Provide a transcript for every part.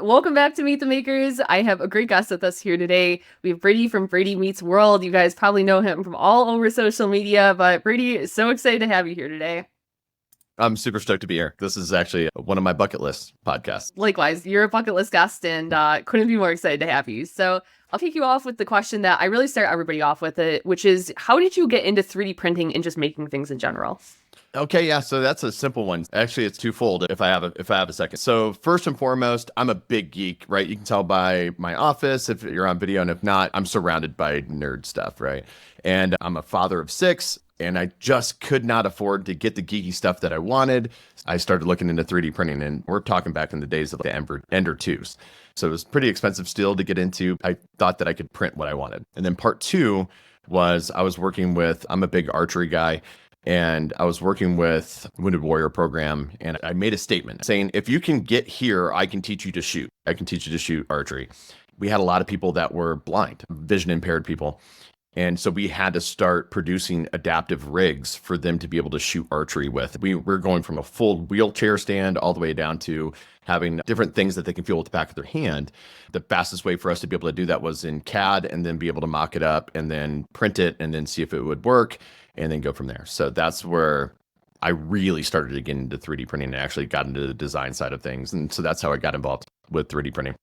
Welcome back to Meet the Makers. I have a great guest with us here today. We have Brady from Brady Meets World. You guys probably know him from all over social media, but Brady is so excited to have you here today. I'm super stoked to be here. This is actually one of my bucket list podcasts. Likewise, you're a bucket list guest and couldn't be more excited to have you. So I'll kick you off with the question that I really start everybody off with it, which is how did you get into 3D printing and just making things in general? Okay, yeah, so that's a simple one. Actually, it's twofold if I have a second. So first and foremost, I'm a big geek, right? You can tell by my office if you're on video, and if not, I'm surrounded by nerd stuff, right? And I'm a father of six, and I just could not afford to get the geeky stuff that I wanted. I started looking into 3D printing, and we're talking back in the days of the Ender 2s. So it was pretty expensive still to get into. I thought that I could print what I wanted. And then part two was I'm a big archery guy. And I was working with Wounded Warrior program, and I made a statement saying, if you can get here, I can teach you to shoot. I can teach you to shoot archery. We had a lot of people that were blind, vision impaired people. And so we had to start producing adaptive rigs for them to be able to shoot archery with. We're going from a full wheelchair stand all the way down to having different things that they can feel with the back of their hand. The fastest way for us to be able to do that was in CAD and then be able to mock it up and then print it and then see if it would work and then go from there. So that's where I really started to get into 3D printing and actually got into the design side of things. And so that's how I got involved with 3D printing.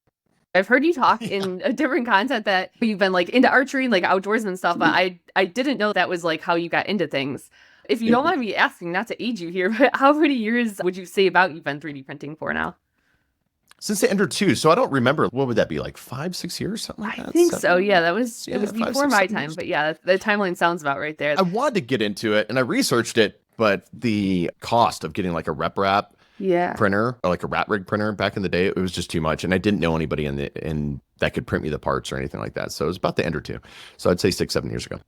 I've heard you talk in a different content that you've been like into archery and like outdoors and stuff, but I didn't know that was like how you got into things. If you don't mind me asking, not to age you here, but how many years would you say about you've been 3D printing for now? Since the Ender 2, so I don't remember, what would that be, like 5-6 years, something like that? I think so. Yeah, it was five, before six, my 7 time, years. but yeah, the timeline sounds about right there. I wanted to get into it and I researched it, but the cost of getting like a rep wrap Yeah. printer or like a rat rig printer back in the day, it was just too much. And I didn't know anybody in that could print me the parts or anything like that. So it was about the Ender 2. So I'd say 6-7 years ago.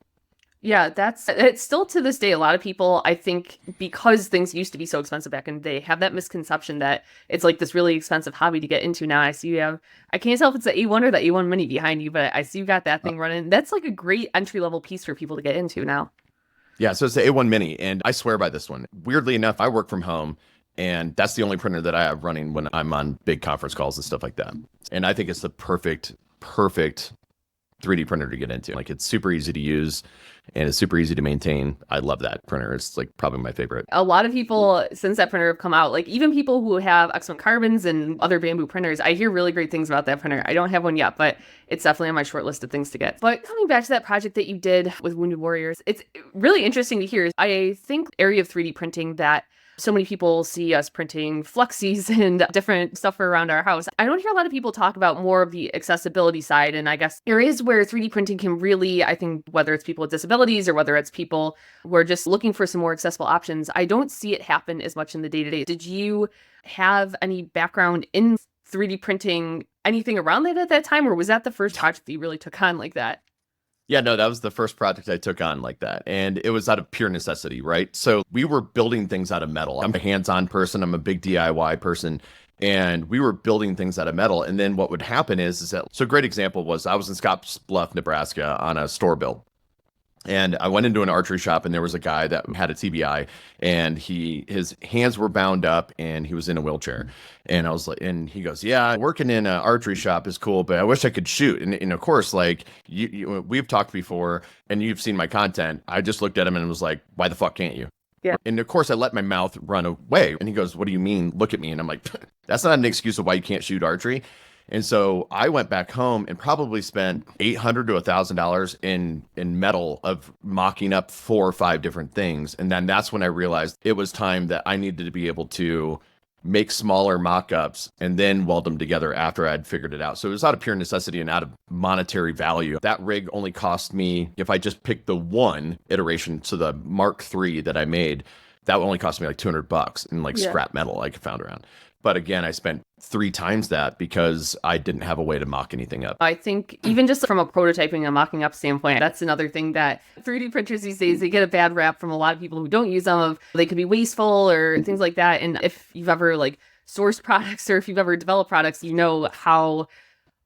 Yeah, it's still to this day. A lot of people, I think, because things used to be so expensive back in the day, have that misconception that it's like this really expensive hobby to get into now. I see you have, I can't tell if it's the A1 or the A1 Mini behind you, but I see you got that thing running. That's like a great entry level piece for people to get into now. Yeah, so it's the A1 Mini, and I swear by this one. Weirdly enough, I work from home, and that's the only printer that I have running when I'm on big conference calls and stuff like that. And I think it's the perfect 3D printer to get into. Like, it's super easy to use and it's super easy to maintain. I love that printer. It's like probably my favorite. A lot of people since that printer have come out, like even people who have Excellent Carbons and other bamboo printers, I hear really great things about that printer. I don't have one yet, but it's definitely on my short list of things to get. But coming back to that project that you did with Wounded Warriors, it's really interesting to hear. I think area of 3D printing that so many people see us printing flexies and different stuff for around our house. I don't hear a lot of people talk about more of the accessibility side. And I guess areas where 3D printing can really, I think, whether it's people with disabilities or whether it's people who are just looking for some more accessible options, I don't see it happen as much in the day-to-day. Did you have any background in 3D printing, anything around that at that time? Or was that the first project that you really took on like that? Yeah, no, that was the first project I took on like that. And it was out of pure necessity, right? So we were building things out of metal. I'm a hands-on person. I'm a big DIY person. And we were building things out of metal. And then what would happen is that, so a great example was I was in Scottsbluff, Nebraska on a store build. And I went into an archery shop and there was a guy that had a TBI and his hands were bound up and he was in a wheelchair. And I was like, and he goes, yeah, working in an archery shop is cool, but I wish I could shoot. And of course, like we've talked before and you've seen my content. I just looked at him and was like, why the fuck can't you? Yeah. And of course I let my mouth run away and he goes, what do you mean? Look at me. And I'm like, that's not an excuse of why you can't shoot archery. And so I went back home and probably spent $800 to $1,000 in metal of mocking up 4 or 5 different things. And then that's when I realized it was time that I needed to be able to make smaller mock-ups and then weld them together after I'd figured it out. So it was out of pure necessity and out of monetary value. That rig only cost me, if I just picked the one iteration, so the Mark III that I made, that only cost me like $200 in like scrap metal I could found around. But again, I spent 3 times that because I didn't have a way to mock anything up. I think even just from a prototyping and mocking up standpoint, that's another thing that 3D printers these days, they get a bad rap from a lot of people who don't use them. Of they could be wasteful or things like that. And if you've ever like sourced products or if you've ever developed products, you know how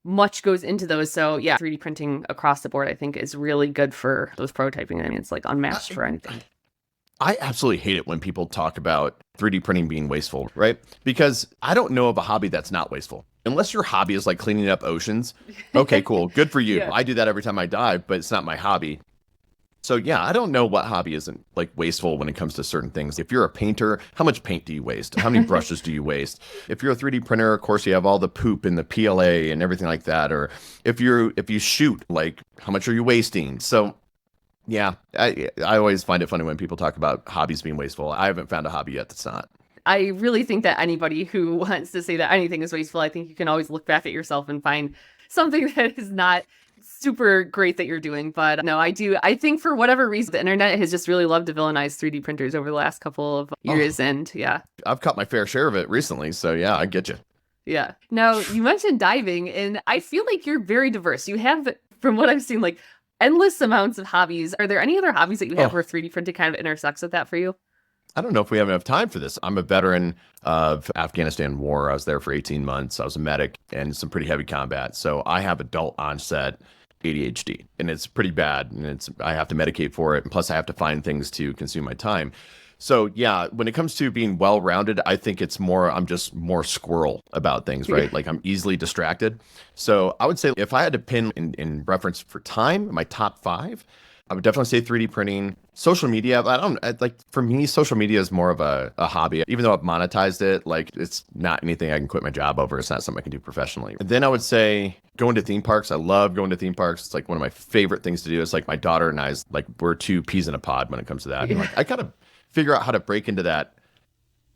much goes into those. So yeah, 3D printing across the board, I think is really good for those prototyping. I mean, it's like unmatched for anything. I absolutely hate it when people talk about 3D printing being wasteful, right? Because I don't know of a hobby that's not wasteful. Unless your hobby is like cleaning up oceans. Okay, cool. Good for you. Yeah. I do that every time I dive, but it's not my hobby. So yeah, I don't know what hobby isn't like wasteful when it comes to certain things. If you're a painter, how much paint do you waste? How many brushes do you waste? If you're a 3D printer, of course you have all the poop and the PLA and everything like that. Or if you shoot, like how much are you wasting? So yeah, I always find it funny when people talk about hobbies being wasteful. I haven't found a hobby yet that's not. I really think that anybody who wants to say that anything is wasteful, I think you can always look back at yourself and find something that is not super great that you're doing. But no, I do. I think for whatever reason, the internet has just really loved to villainize 3D printers over the last couple of years. Oh, And yeah, I've caught my fair share of it recently. So yeah, I get you. yeah. Now, you mentioned diving, and I feel like you're very diverse. You have, from what I've seen, like endless amounts of hobbies. Are there any other hobbies that you have Oh, where 3D printing kind of intersects with that for you? I don't know if we have enough time for this. I'm a veteran of Afghanistan war. I was there for 18 months. I was a medic and some pretty heavy combat. So I have adult onset ADHD and it's pretty bad. And I have to medicate for it. And plus I have to find things to consume my time. So yeah, when it comes to being well-rounded, I think I'm just more squirrel about things, right? Like I'm easily distracted. So I would say if I had to pin in reference for time, my top five, I would definitely say 3D printing, social media. I don't like for me, social media is more of a hobby. Even though I've monetized it, like it's not anything I can quit my job over. It's not something I can do professionally. And then I would say going to theme parks. I love going to theme parks. It's like one of my favorite things to do. It's like my daughter and I's like we're two peas in a pod when it comes to that. And like I gotta figure out how to break into that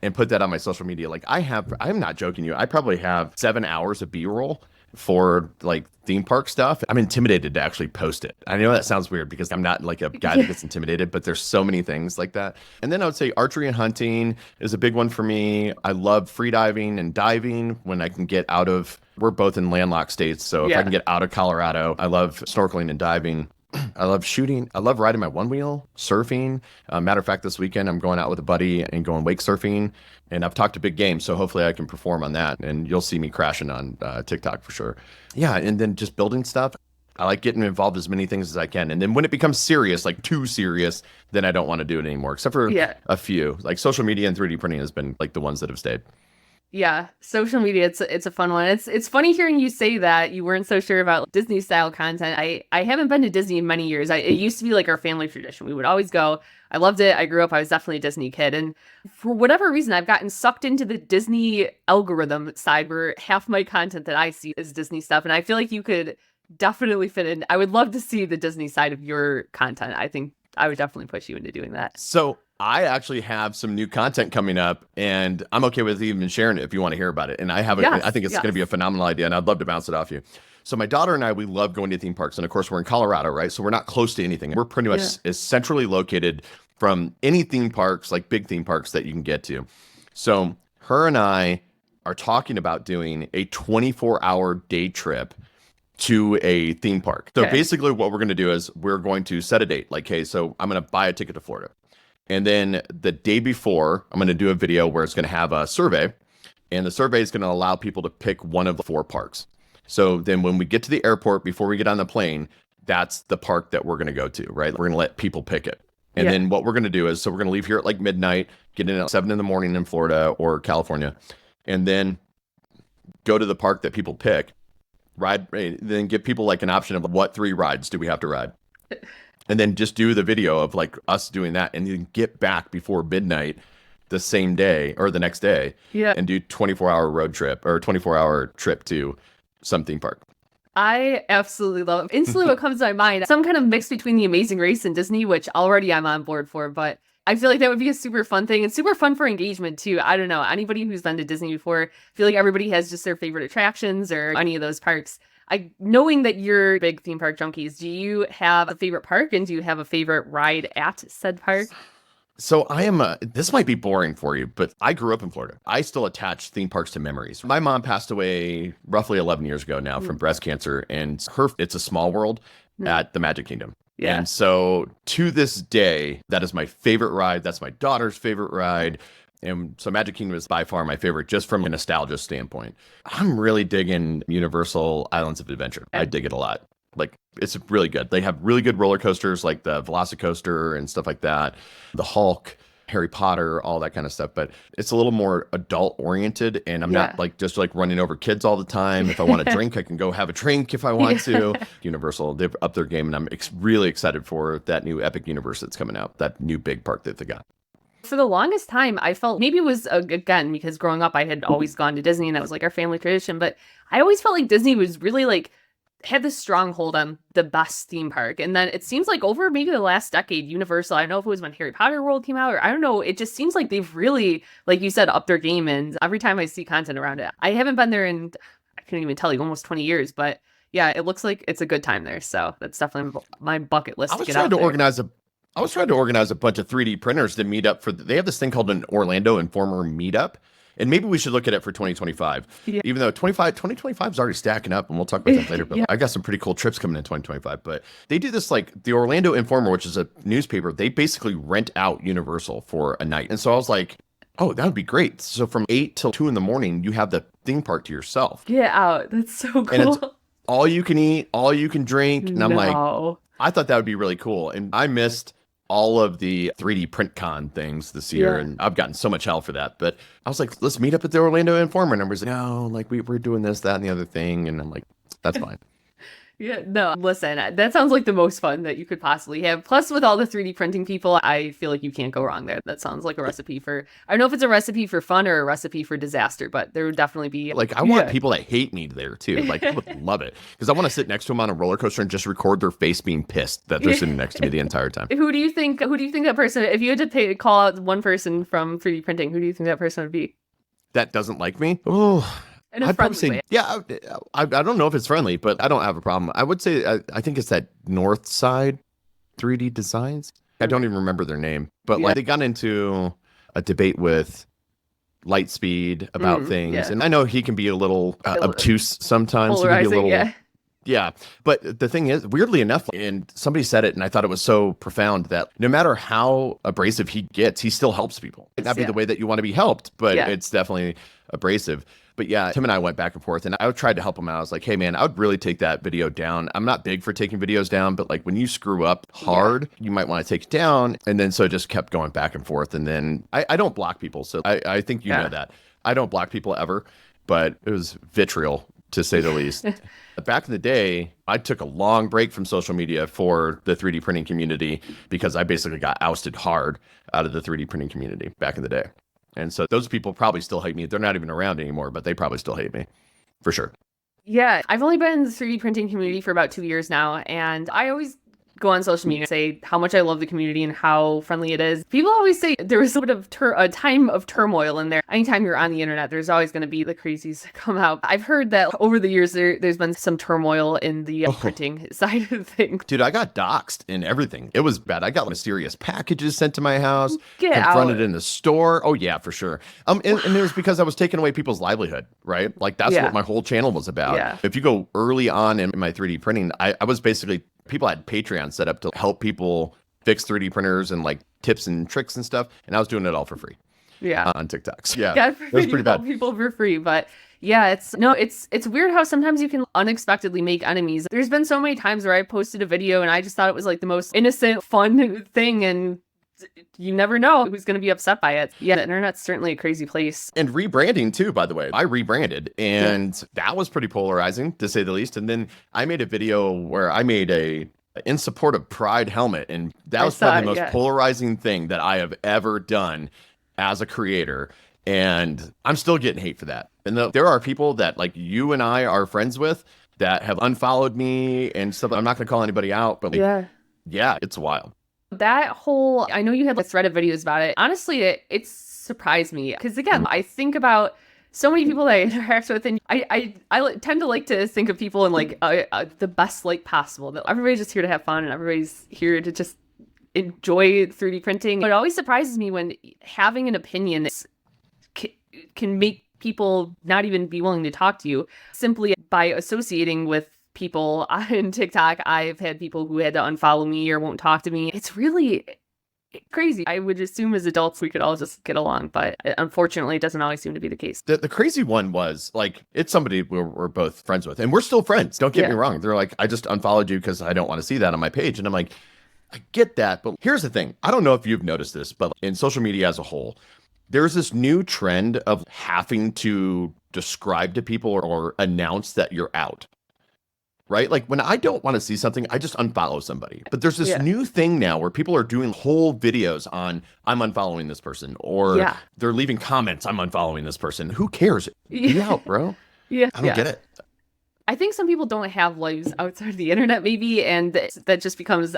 and put that on my social media. Like I'm not joking you. I probably have 7 hours of B-roll for like theme park stuff. I'm intimidated to actually post it. I know that sounds weird because I'm not like a guy that gets intimidated, but there's so many things like that. And then I would say archery and hunting is a big one for me. I love free diving and diving when I can get out of, we're both in landlocked states. So if I can get out of Colorado, I love snorkeling and diving. I love shooting. I love riding my one wheel, surfing. Matter of fact, this weekend I'm going out with a buddy and going wake surfing. And I've talked a big game, so hopefully I can perform on that. And you'll see me crashing on TikTok for sure. Yeah, and then just building stuff. I like getting involved as many things as I can. And then when it becomes serious, like too serious, then I don't want to do it anymore, except for Yeah. a few. Like social media and 3D printing has been like the ones that have stayed. Yeah, social media, it's a fun one. It's funny hearing you say that you weren't so sure about Disney style content. I haven't been to Disney in many years. It used to be like our family tradition. We would always go. I loved it. I grew up. I was definitely a Disney kid. And for whatever reason, I've gotten sucked into the Disney algorithm side where half my content that I see is Disney stuff. And I feel like you could definitely fit in. I would love to see the Disney side of your content. I think I would definitely push you into doing that. So I actually have some new content coming up, and I'm okay with even sharing it if you want to hear about it. And I think it's going to be a phenomenal idea, and I'd love to bounce it off you. So my daughter and I, we love going to theme parks, and of course we're in Colorado, right? So we're not close to anything. We're pretty much as centrally located from any theme parks, like big theme parks that you can get to. So her and I are talking about doing a 24-hour day trip to a theme park. So basically what we're going to do is we're going to set a date. Like, hey, so I'm going to buy a ticket to Florida. And then the day before, I'm going to do a video where it's going to have a survey. And the survey is going to allow people to pick one of the 4 parks. So then when we get to the airport, before we get on the plane, that's the park that we're going to go to, right? We're going to let people pick it. And then what we're going to do is, so we're going to leave here at like midnight, get in at 7 in the morning in Florida or California, and then go to the park that people pick, then give people like an option of what 3 rides do we have to ride. And then just do the video of like us doing that and then get back before midnight the same day or the next day and do 24-hour road trip or 24-hour trip to some theme park. I absolutely love it. Instantly what comes to my mind, some kind of mix between The Amazing Race and Disney, which already I'm on board for, but I feel like that would be a super fun thing and super fun for engagement too. I don't know. Anybody who's been to Disney before, I feel like everybody has just their favorite attractions or any of those parks. Knowing that you're big theme park junkies, do you have a favorite park and do you have a favorite ride at said park? So this might be boring for you, but I grew up in Florida. I still attach theme parks to memories. My mom passed away roughly 11 years ago now from breast cancer, and it's a small world at the Magic Kingdom. Yeah. And so to this day, that is my favorite ride. That's my daughter's favorite ride. And so Magic Kingdom is by far my favorite, just from a nostalgia standpoint. I'm really digging Universal Islands of Adventure. I dig it a lot. Like, it's really good. They have really good roller coasters, like the Velocicoaster and stuff like that. The Hulk. Harry Potter, all that kind of stuff. But it's a little more adult oriented, and I'm Yeah. not like just like running over kids all the time. If I want a drink, I can go have a drink if I want to. Universal, they've upped their game, and I'm really excited for that new Epic Universe that's coming out, that new big park that they got. For the longest time, I felt maybe it was again because growing up, I had always gone to Disney and that was like our family tradition. But I always felt like Disney was really like had this stronghold on the best theme park. And then it seems like over maybe the last decade, Universal, I don't know if it was when Harry Potter World came out or I don't know. It just seems like they've really, like you said, upped their game. And every time I see content around it, I haven't been there in, I couldn't even tell you, almost 20 years. But yeah, it looks like it's a good time there. So that's definitely my bucket list I to was get trying out to there. organize a I was trying to organize a bunch of 3D printers to meet up for they have this thing called an Orlando Informer meetup. And maybe we should look at it for 2025. Yeah. Even though 2025 is already stacking up, and we'll talk about that later. But Yeah. I got some pretty cool trips coming in 2025. But they do this like the Orlando Informer, which is a newspaper. They basically rent out Universal for a night. And so I was like, oh, that would be great. So from 8 till 2 in the morning, you have the theme park to yourself. Get out. That's so cool. And it's all you can eat, all you can drink. And I'm like, No. I thought that would be really cool. And I missed all of the 3D print con things this year. Yeah. And I've gotten so much hell for that. But I was like, let's meet up at the Orlando Informer. And everybody's like, no, like we're doing this, that, and the other thing. And I'm like, that's fine. Yeah, no, listen, that sounds like the most fun that you could possibly have. Plus, with all the 3D printing people, I feel like you can't go wrong there. That sounds like a recipe for, I don't know if it's a recipe for fun or a recipe for disaster, but there would definitely be. Like, I want people that hate me there too. Like, I would love it. Because I want to sit next to them on a roller coaster and just record their face being pissed that they're sitting next to me the entire time. Who do you think that person, if you had to call out one person from 3D printing, who do you think that person would be? That doesn't like me? Oh. In a I'd probably friendly say, way. yeah, I don't know if it's friendly, but I don't have a problem. I would say, I think it's that North Side 3D Designs. I don't even remember their name, but like they got into a debate with Lightspeed about things. yeah. And I know he can be a little obtuse sometimes. He can be a Polarizing, little, yeah. yeah. But the thing is, weirdly enough, and somebody said it, and I thought it was so profound that no matter how abrasive he gets, he still helps people. It might not be the way that you want to be helped, but it's definitely abrasive. But yeah, Tim and I went back and forth, and I tried to help him out. I was like, hey, man, I would really take that video down. I'm not big for taking videos down, but like when you screw up hard, you might want to take it down. And then so it just kept going back and forth. And then I don't block people. So I think you know that. I don't block people ever, but it was vitriol to say the least. Back in the day, I took a long break from social media for the 3D printing community because I basically got ousted hard out of the 3D printing community back in the day. And so those people probably still hate me. They're not even around anymore, but they probably still hate me for sure. Yeah, I've only been in the 3D printing community for about 2 years now, and I always go on social media and say how much I love the community and how friendly it is. People always say there was a bit of a time of turmoil in there. Anytime you're on the internet, there's always going to be the crazies that come out. I've heard that over the years there's been some turmoil in the printing side of things. Dude, I got doxxed and everything. It was bad. I got mysterious packages sent to my house, Get confronted out. in the store. Oh yeah, for sure. And it was because I was taking away people's livelihood, right? Like that's what my whole channel was about. Yeah. If you go early on in my 3D printing, I was basically, people had Patreon set up to help people fix 3D printers and like tips and tricks and stuff. And I was doing it all for free. Yeah. On TikToks. Yeah. God It was forbid you pretty help bad. people for free, but yeah, it's weird how sometimes you can unexpectedly make enemies. There's been so many times where I posted a video and I just thought it was like the most innocent, fun thing, and you never know who's going to be upset by it. Yeah, the internet's certainly a crazy place. And rebranding too, by the way. I rebranded and that was pretty polarizing to say the least. And then I made a video where I made a in support of Pride helmet. And that was probably the most polarizing thing that I have ever done as a creator. And I'm still getting hate for that. And there are people that like you and I are friends with that have unfollowed me and stuff. I'm not going to call anybody out, but like, yeah, it's wild. That whole, I know you had a thread of videos about it. Honestly, it surprised me because again, I think about so many people that I interact with, and I tend to like to think of people in like the best light possible. That everybody's just here to have fun and everybody's here to just enjoy 3D printing. But it always surprises me when having an opinion can make people not even be willing to talk to you simply by associating with people on TikTok. I've had people who had to unfollow me or won't talk to me. It's really crazy. I would assume as adults we could all just get along, but unfortunately it doesn't always seem to be the case. The crazy one was like, it's somebody we're both friends with and we're still friends. Don't get me wrong. They're like, I just unfollowed you because I don't want to see that on my page. And I'm like, I get that, but here's the thing. I don't know if you've noticed this, but in social media as a whole, there's this new trend of having to describe to people or announce that you're out, right? Like when I don't want to see something, I just unfollow somebody. But there's this Yeah. new thing now where people are doing whole videos on I'm unfollowing this person, or Yeah. they're leaving comments, I'm unfollowing this person. Who cares? Be Yeah. out, bro. Yeah. I don't Yeah. get it. I think some people don't have lives outside of the internet, maybe, and that just becomes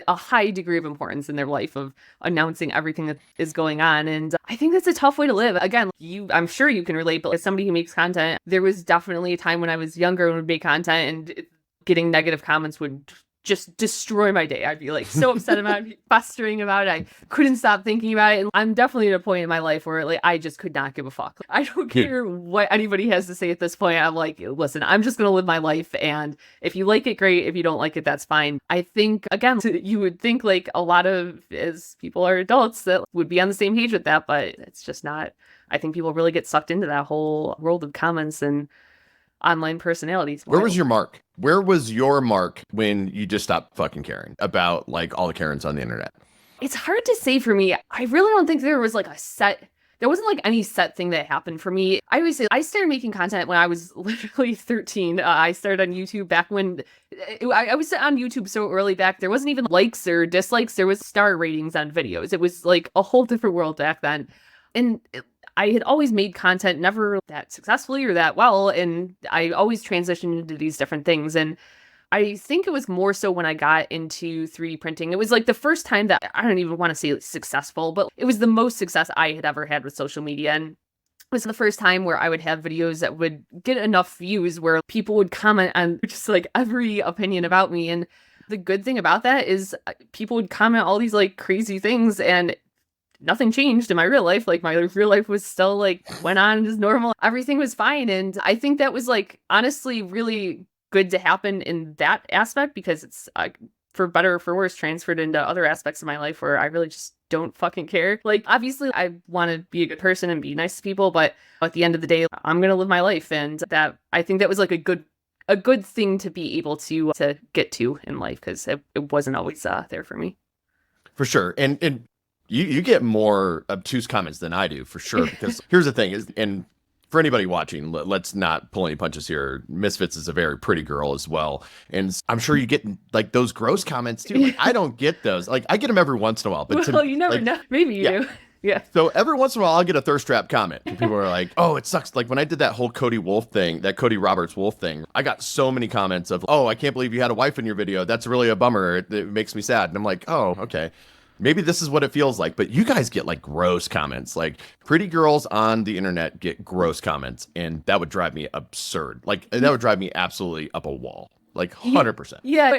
a high degree of importance in their life of announcing everything that is going on. And I think that's a tough way to live. Again, I'm sure you can relate, but as somebody who makes content, there was definitely a time when I was younger and would make content, and getting negative comments would just destroy my day. I'd be like so upset about it, festering about it. I couldn't stop thinking about it. And I'm definitely at a point in my life where like I just could not give a fuck. I don't care what anybody has to say at this point. I'm like, listen, I'm just gonna live my life, and if you like it, great. If you don't like it, that's fine. I think again, you would think like a lot of as people are adults that would be on the same page with that, but it's just not. I think people really get sucked into that whole world of comments and online personalities. Where was your mark? Where was your mark when you just stopped fucking caring about like all the Karens on the internet? It's hard to say for me. I really don't think there was like there wasn't like any set thing that happened for me. I always say I started making content when I was literally 13. I started on YouTube back when I was on YouTube so early back. There wasn't even likes or dislikes. There was star ratings on videos. It was like a whole different world back then. And I had always made content, never that successfully or that well, and I always transitioned into these different things. And I think it was more so when I got into 3D printing. It was like the first time that I don't even want to say successful, but it was the most success I had ever had with social media. And it was the first time where I would have videos that would get enough views where people would comment on just like every opinion about me. And the good thing about that is people would comment all these like crazy things, and nothing changed in my real life. Like my real life was still like went on as normal. Everything was fine. And I think that was like honestly really good to happen in that aspect, because it's for better or for worse transferred into other aspects of my life where I really just don't fucking care. Like obviously I want to be a good person and be nice to people, but at the end of the day, I'm going to live my life. And that I think that was like a good thing to be able to get to in life, because it wasn't always there for me. For sure. And you get more obtuse comments than I do, for sure. Because here's the thing is, and for anybody watching, let's not pull any punches here. Misfits is a very pretty girl as well. And I'm sure you get like those gross comments too. Like, I don't get those. Like I get them every once in a while. But Well, you never know. Maybe you do. Yeah. So every once in a while, I'll get a thirst trap comment. People are like, oh, it sucks. Like when I did that whole Cody Wolf thing, that Cody Roberts Wolf thing, I got so many comments of, oh, I can't believe you had a wife in your video. That's really a bummer. It makes me sad. And I'm like, oh, okay. Maybe this is what it feels like, but you guys get like gross comments. Like pretty girls on the internet get gross comments, and that would drive me absurd. Like that would drive me absolutely up a wall. Like 100%. Yeah,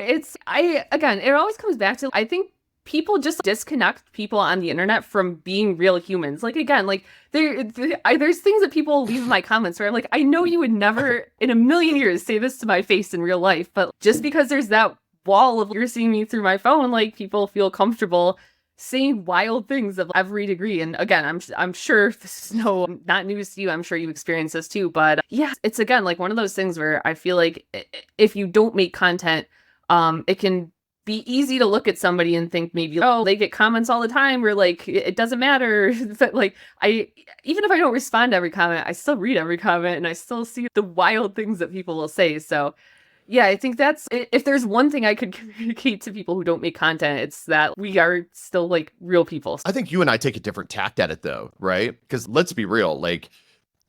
again, it always comes back to, I think people just disconnect people on the internet from being real humans. Like again, like there's things that people leave in my comments where I'm like, I know you would never in a million years say this to my face in real life, but just because there's that wall of you're seeing me through my phone, like people feel comfortable saying wild things of every degree. And again, I'm sure this is not news to you. I'm sure you experience this too. But yeah, it's again like one of those things where I feel like if you don't make content, it can be easy to look at somebody and think maybe, oh, they get comments all the time, or like it doesn't matter. But like even if I don't respond to every comment, I still read every comment and I still see the wild things that people will say. So yeah, I think that's, if there's one thing I could communicate to people who don't make content, it's that we are still like real people. I think you and I take a different tact at it though, right? Because let's be real, like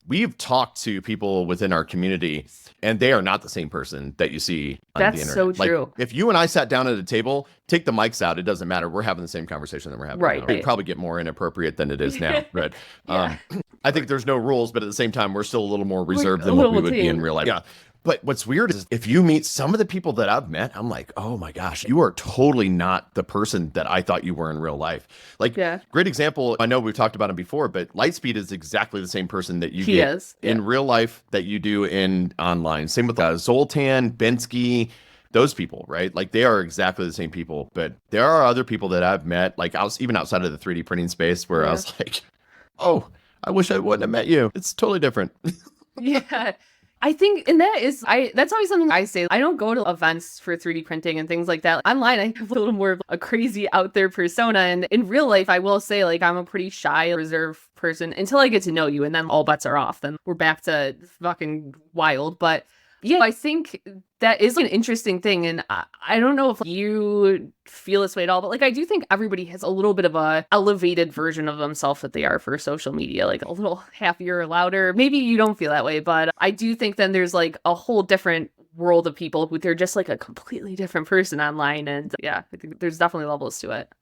we've talked to people within our community and they are not the same person that you see on the internet. That's so true. Like, if you and I sat down at a table, take the mics out, it doesn't matter. We're having the same conversation that we're having right, now. Right. It'd probably get more inappropriate than it is now. But Yeah. I think there's no rules, but at the same time, we're still a little more reserved than what we would be in real life. Yeah. But what's weird is if you meet some of the people that I've met, I'm like, oh my gosh, you are totally not the person that I thought you were in real life. Like, great example. I know we've talked about him before, but Lightspeed is exactly the same person that you get in real life that you do in online. Same with Zoltan, Bensky, those people, right? Like they are exactly the same people. But there are other people that I've met, like even outside of the 3D printing space, where I was like, oh, I wish I wouldn't have met you. It's totally different. Yeah. I think, and that's always something I say. I don't go to events for 3D printing and things like that. Online, I have a little more of a crazy out there persona. And in real life, I will say, like, I'm a pretty shy, reserved person until I get to know you. And then all bets are off. Then we're back to fucking wild. But yeah, I think that is an interesting thing. And I don't know if you feel this way at all, but like, I do think everybody has a little bit of a elevated version of themselves that they are for social media, like a little happier, louder. Maybe you don't feel that way, but I do think then there's like a whole different world of people who they're just like a completely different person online. And yeah, I think there's definitely levels to it.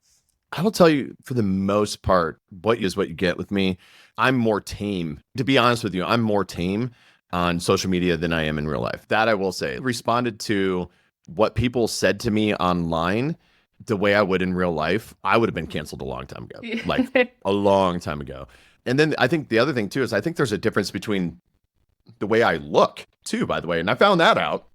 I will tell you, for the most part, what you get with me. I'm more tame. To be honest with you, I'm more tame on social media than I am in real life. That I will say. Responded to what people said to me online the way I would in real life, I would have been canceled a long time ago. Like a long time ago. And then I think the other thing too is I think there's a difference between the way I look too, by the way. And I found that out.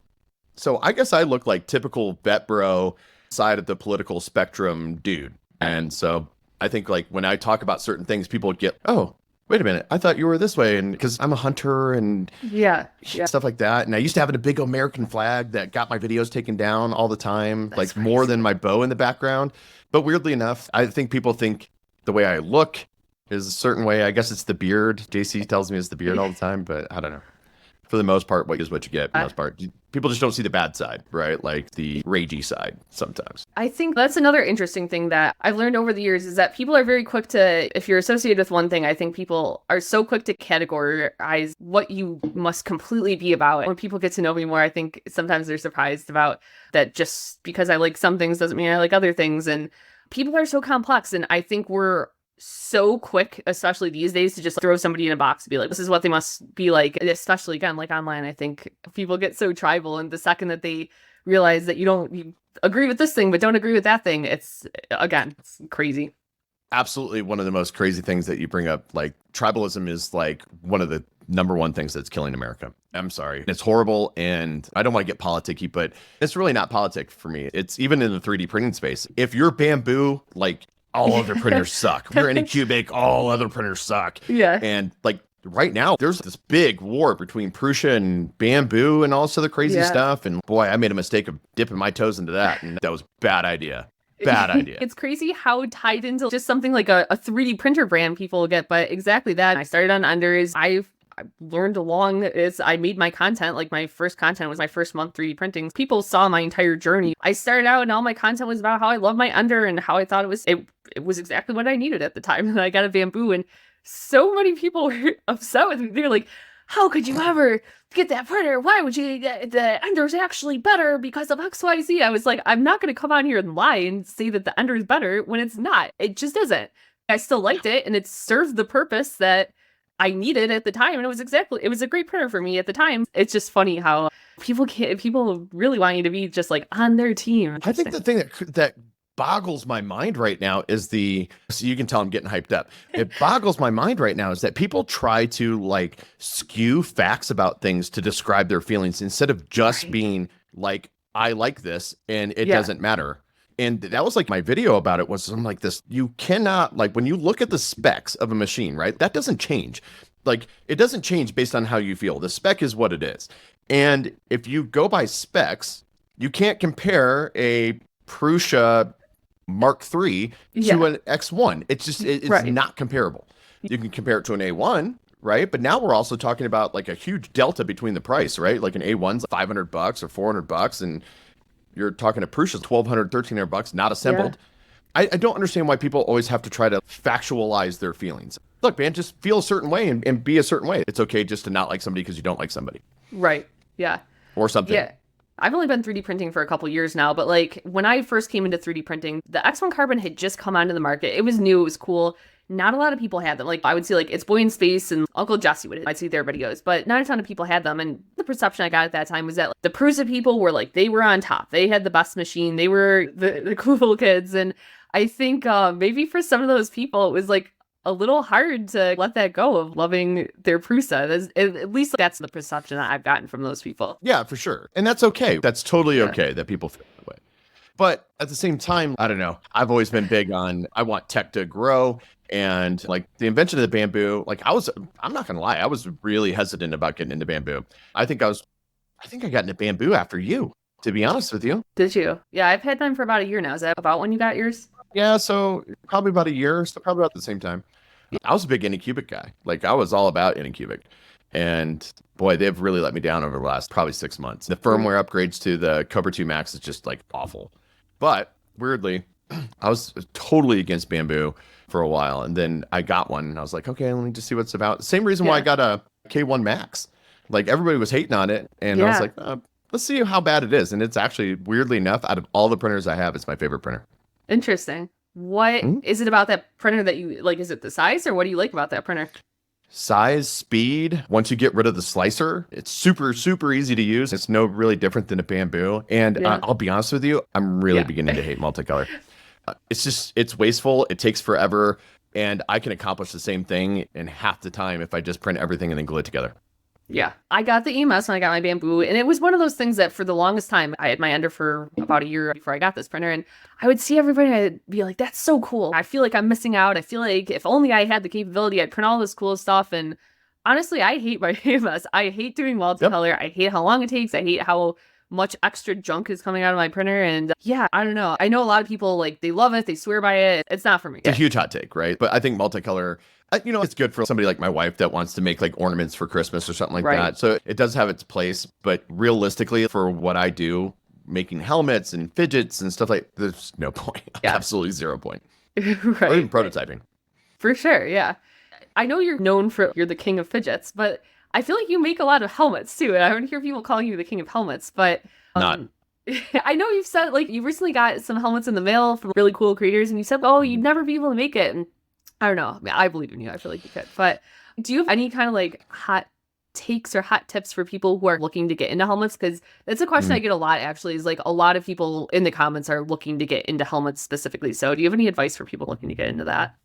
So I guess I look like typical vet bro side of the political spectrum dude. And so I think like when I talk about certain things, people get, oh, wait a minute, I thought you were this way. And because I'm a hunter and yeah, stuff like that. And I used to have a big American flag that got my videos taken down all the time, That's like crazy. more than my bow in the background. But weirdly enough, I think people think the way I look is a certain way. I guess it's the beard. JC tells me it's the beard all the time, but I don't know. For the most part, what is what you get. For the most part, people just don't see the bad side, right? Like the ragey side sometimes. I think that's another interesting thing that I've learned over the years is that people are very quick to, if you're associated with one thing, I think people are so quick to categorize what you must completely be about. When people get to know me more, I think sometimes they're surprised about that just because I like some things doesn't mean I like other things. And people are so complex. And I think we're so quick, especially these days, to just throw somebody in a box and be like, this is what they must be like. And especially again, like online, I think people get so tribal. And the second that they realize that you agree with this thing, but don't agree with that thing, it's crazy. Absolutely. One of the most crazy things that you bring up, like tribalism is like one of the number one things that's killing America. I'm sorry. It's horrible. And I don't want to get politicky, but it's really not politic for me. It's even in the 3D printing space. If you're bamboo, like all other printers suck. If you're Anycubic, all other printers suck. Yeah. And like right now, there's this big war between Prusa and bamboo and all this other crazy stuff. And boy, I made a mistake of dipping my toes into that. And that was a bad idea. Bad idea. It's crazy how tied into just something like a 3D printer brand people get, but exactly that. I started on unders. I learned along as I made my content. Like my first content was my first month 3D printing. People saw my entire journey. I started out and all my content was about how I love my under and how I thought it was exactly what I needed at the time. And I got a bamboo and so many people were upset with me. They're like, how could you ever get that printer? Why would you? The under's actually better because of XYZ. I was like, I'm not going to come on here and lie and say that the under is better when it's not. It just isn't. I still liked it and it served the purpose that I needed at the time. And it was a great printer for me at the time. It's just funny how people really want you to be just like on their team. I think the thing that boggles my mind right now is so you can tell I'm getting hyped up. It boggles my mind right now is that people try to like skew facts about things to describe their feelings instead of just being like, I like this and it doesn't matter. And that was like my video about it was I'm like this, you cannot like when you look at the specs of a machine, right? That doesn't change. Like it doesn't change based on how you feel. The spec is what it is. And if you go by specs, you can't compare a Prusa Mark III to an X1. It's just, it's not comparable. You can compare it to an A1, right? But now we're also talking about like a huge delta between the price, right? Like an A1's $500 or $400 and you're talking to Prusa's $1,200, $1,300, not assembled. Yeah. I don't understand why people always have to try to factualize their feelings. Look, man, just feel a certain way and be a certain way. It's okay just to not like somebody because you don't like somebody. Right. Yeah. Or something. Yeah. I've only been 3D printing for a couple years now, but like when I first came into 3D printing, the X1 Carbon had just come onto the market. It was new. It was cool. Not a lot of people had them. Like I would see like It's Boy in Space and Uncle Jesse I'd see their videos, but not a ton of people had them. And the perception I got at that time was that like, the Prusa people were like, they were on top. They had the best machine. They were the cool kids. And I think maybe for some of those people, it was like a little hard to let that go of loving their Prusa. At least that's the perception that I've gotten from those people. Yeah, for sure. And that's okay. That's totally okay that people feel that way. But at the same time, I don't know. I've always been big on, I want tech to grow. And like the invention of the bamboo, like I'm not gonna lie, I was really hesitant about getting into bamboo. I think I got into bamboo after you, to be honest with you. Did you? Yeah, I've had mine for about a year now. Is that about when you got yours? Yeah, so probably about a year, so probably about the same time. I was a big Anycubic guy. Like I was all about Anycubic. And boy, they've really let me down over the last probably 6 months. The firmware upgrades to the Cobra 2 Max is just like awful. But weirdly, I was totally against bamboo for a while. And then I got one and I was like, okay, let me just see what it's about. Same reason why I Yeah. got a K1 Max. Like everybody was hating on it. And I was Yeah. like, let's see how bad it is. And it's actually, weirdly enough, out of all the printers I have, it's my favorite printer. Interesting. What Mhm. is it about that printer that you like? Is it the size or what do you like about that printer? Size, speed. Once you get rid of the slicer, it's super, super easy to use. It's no really different than a bamboo. And Yeah. I'll be honest with you, I'm really Yeah. beginning to hate multicolor. It's wasteful. It takes forever. And I can accomplish the same thing in half the time if I just print everything and then glue it together. Yeah. I got the EMS when I got my bamboo, and it was one of those things that for the longest time, I had my Ender for about a year before I got this printer, and I would see everybody, and I'd be like, that's so cool. I feel like I'm missing out. I feel like if only I had the capability, I'd print all this cool stuff. And honestly, I hate my EMS. I hate doing Yep. multicolor. I hate how long it takes. I hate how much extra junk is coming out of my printer. And yeah, I don't know. I know a lot of people like they love it, they swear by it. It's not for me. It's a huge hot take, right? But I think multicolor, it's good for somebody like my wife that wants to make like ornaments for Christmas or something like Right. that. So it does have its place. But realistically, for what I do, making helmets and fidgets and stuff there's no point. Yeah. Absolutely 0 point. Or even Right. prototyping. For sure, yeah. I know you're known for you're the king of fidgets, but I feel like you make a lot of helmets too. And I don't hear people calling you the king of helmets, but Not. I know you've said like you recently got some helmets in the mail from really cool creators, and you said, "Oh, you'd never be able to make it." And I don't know. I mean, I believe in you. I feel like you could. But do you have any kind of like hot takes or hot tips for people who are looking to get into helmets? Because that's a question I get a lot. Actually, is like a lot of people in the comments are looking to get into helmets specifically. So, do you have any advice for people looking to get into that?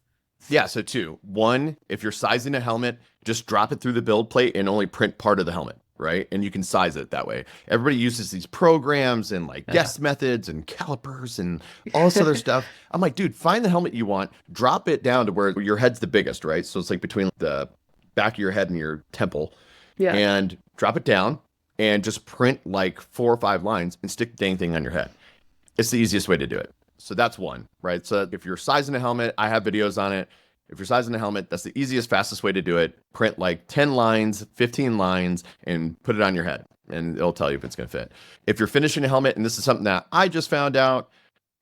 Yeah, so two. One, if you're sizing a helmet, just drop it through the build plate and only print part of the helmet, right? And you can size it that way. Everybody uses these programs and like guess methods and calipers and all this other stuff. I'm like, dude, find the helmet you want, drop it down to where your head's the biggest, right? So it's like between the back of your head and your temple, Yeah. and drop it down and just print like 4 or 5 lines and stick the dang thing on your head. It's the easiest way to do it. So that's one, right? So if you're sizing a helmet, I have videos on it. If you're sizing a helmet, that's the easiest, fastest way to do it. Print like 10 lines, 15 lines, and put it on your head, and it'll tell you if it's going to fit. If you're finishing a helmet, and this is something that I just found out,